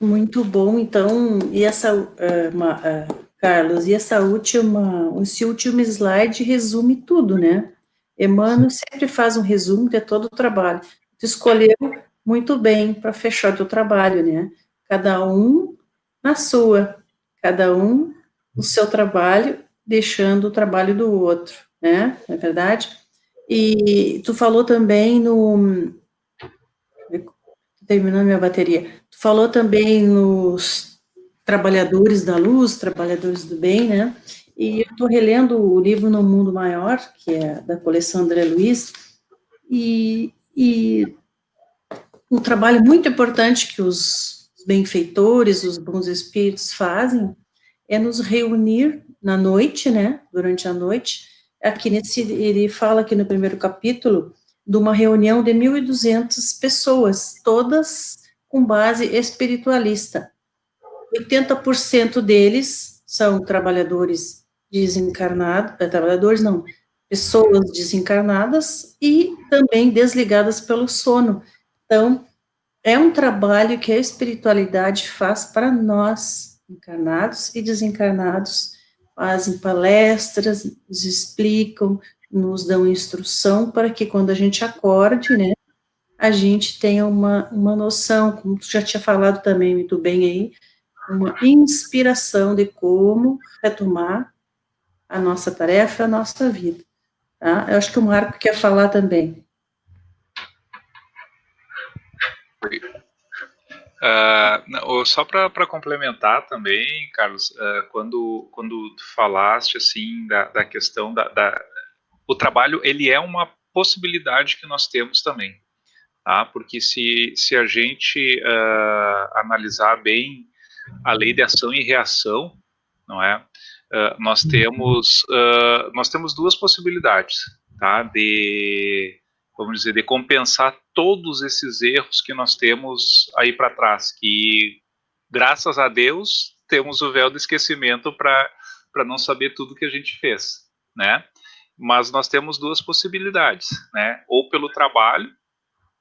Muito bom, então, e Carlos, e esse último slide resume tudo, né? Emmanuel sempre faz um resumo de todo o trabalho. Tu escolheu muito bem para fechar o teu trabalho, né? Cada um na sua, cada um no seu trabalho, deixando o trabalho do outro, né? Não é verdade? E tu falou também terminando minha bateria. Tu falou também nos trabalhadores da luz, trabalhadores do bem, né? E eu estou relendo o livro No Mundo Maior, que é da coleção André Luiz, e um trabalho muito importante que os benfeitores, os bons espíritos fazem é nos reunir na noite, né? Durante a noite. Aqui ele fala aqui no primeiro capítulo de uma reunião de 1.200 pessoas, todas com base espiritualista. 80% deles são trabalhadores desencarnados, pessoas desencarnadas e também desligadas pelo sono. Então, é um trabalho que a espiritualidade faz para nós, encarnados e desencarnados, fazem palestras, nos explicam, nos dão instrução para que quando a gente acorde, né, a gente tenha uma noção, como tu já tinha falado também muito bem aí, uma inspiração de como retomar a nossa tarefa, a nossa vida. Tá? Eu acho que o Marco quer falar também. Só para complementar também, Carlos, quando tu falaste assim da questão o trabalho, ele é uma possibilidade que nós temos também, tá? Porque se a gente analisar bem a lei de ação e reação, não é? Nós temos duas possibilidades, tá? Vamos dizer, de compensar todos esses erros que nós temos aí para trás, que graças a Deus temos o véu do esquecimento para não saber tudo que a gente fez, né? Mas nós temos duas possibilidades, né? Ou pelo trabalho,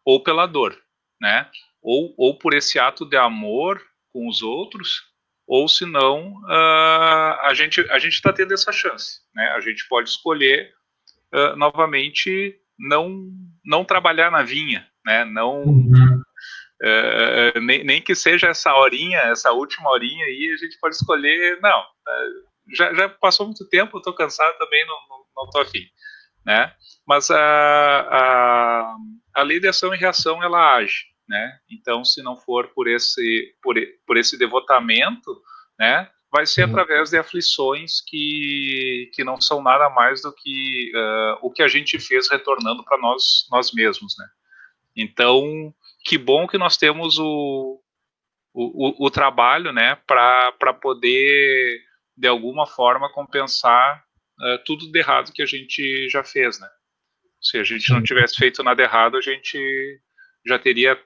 ou pela dor, né? Ou por esse ato de amor com os outros, ou se não, a gente está tendo essa chance, né? A gente pode escolher novamente não trabalhar na vinha, né? Nem que seja essa horinha, essa última horinha aí, a gente pode escolher, não, já passou muito tempo, eu estou cansado também, não estou afim, né? Mas a lei de ação e reação, ela age, né? Então, se não for por esse devotamento, né, vai ser através de aflições que não são nada mais do que o que a gente fez retornando para nós mesmos, né? Então, que bom que nós temos o trabalho, né, para poder, de alguma forma, compensar tudo de errado que a gente já fez, né? Se a gente não tivesse feito nada errado, a gente já teria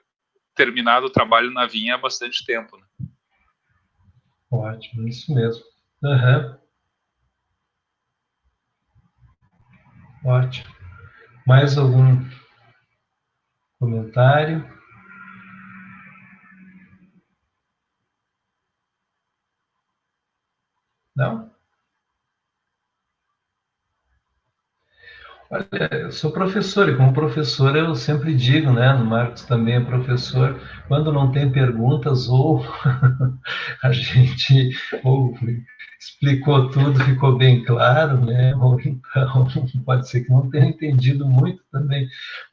terminado o trabalho na vinha há bastante tempo, né? Ótimo, isso mesmo. Uhum. Ótimo. Mais algum comentário? Não? Olha, eu sou professor, e como professor eu sempre digo, né, o Marcos também é professor, quando não tem perguntas, ou a gente ou explicou tudo, ficou bem claro, né, ou então pode ser que não tenha entendido muito também,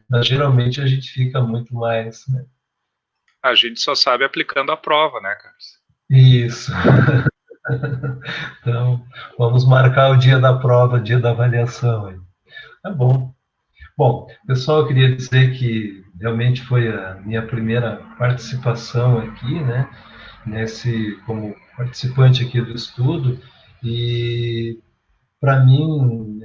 mas geralmente a gente fica muito mais, né? A gente só sabe aplicando a prova, né, Carlos? Isso. Então, vamos marcar o dia da prova, o dia da avaliação aí. Tá bom. Bom, pessoal, eu queria dizer que realmente foi a minha primeira participação aqui, né, como participante aqui do estudo, e para mim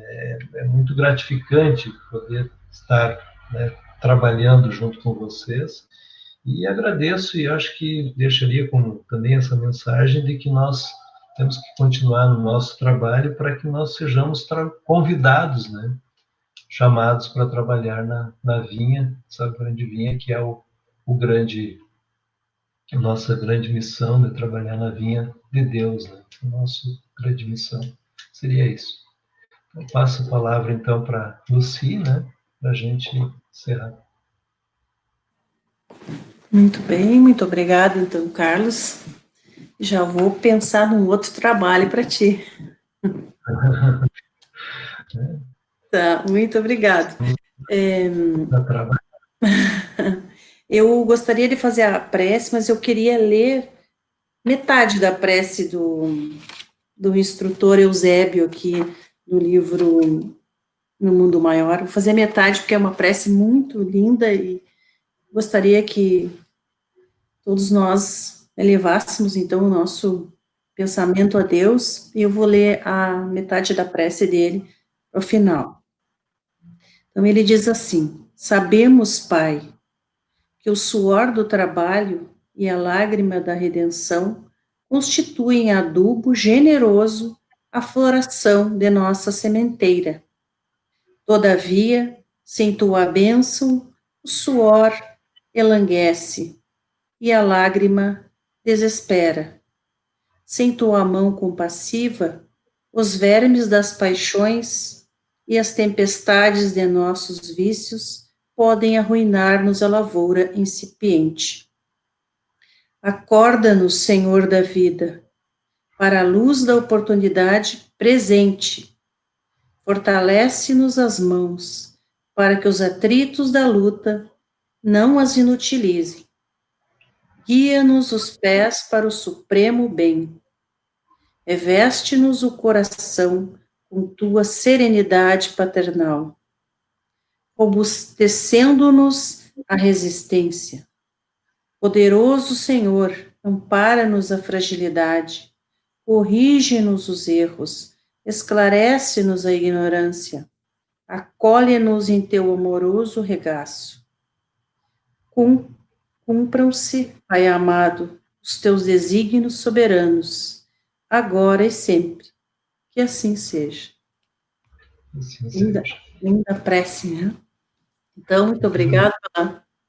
é muito gratificante poder estar, né, trabalhando junto com vocês, e agradeço, e acho que deixaria como também essa mensagem de que nós temos que continuar no nosso trabalho para que nós sejamos convidados, né, chamados para trabalhar na vinha, essa grande vinha que é a nossa grande missão de trabalhar na vinha de Deus, né? A nossa grande missão seria isso. Eu passo a palavra então para Lucy, né? Para a gente encerrar. Muito bem, muito obrigada, então, Carlos. Já vou pensar num outro trabalho para ti. Tá, muito obrigado. Eu gostaria de fazer a prece, mas eu queria ler metade da prece do instrutor Eusébio aqui no livro No Mundo Maior. Vou fazer metade porque é uma prece muito linda e gostaria que todos nós elevássemos então o nosso pensamento a Deus, e eu vou ler a metade da prece dele ao final. Então ele diz assim: sabemos, Pai, que o suor do trabalho e a lágrima da redenção constituem adubo generoso à floração de nossa sementeira. Todavia, sem tua bênção, o suor elanguece e a lágrima desespera. Sem tua mão compassiva, os vermes das paixões e as tempestades de nossos vícios podem arruinar-nos a lavoura incipiente. Acorda-nos, Senhor da vida, para a luz da oportunidade presente. Fortalece-nos as mãos, para que os atritos da luta não as inutilizem. Guia-nos os pés para o supremo bem. Reveste-nos o coração com tua serenidade paternal, robustecendo-nos a resistência. Poderoso Senhor, ampara-nos a fragilidade, corrige-nos os erros, esclarece-nos a ignorância, acolhe-nos em teu amoroso regaço. Cumpram-se, Pai amado, os teus desígnios soberanos, agora e sempre. Que assim seja. Assim Linda, seja. linda prece, né? Então, muito obrigada pela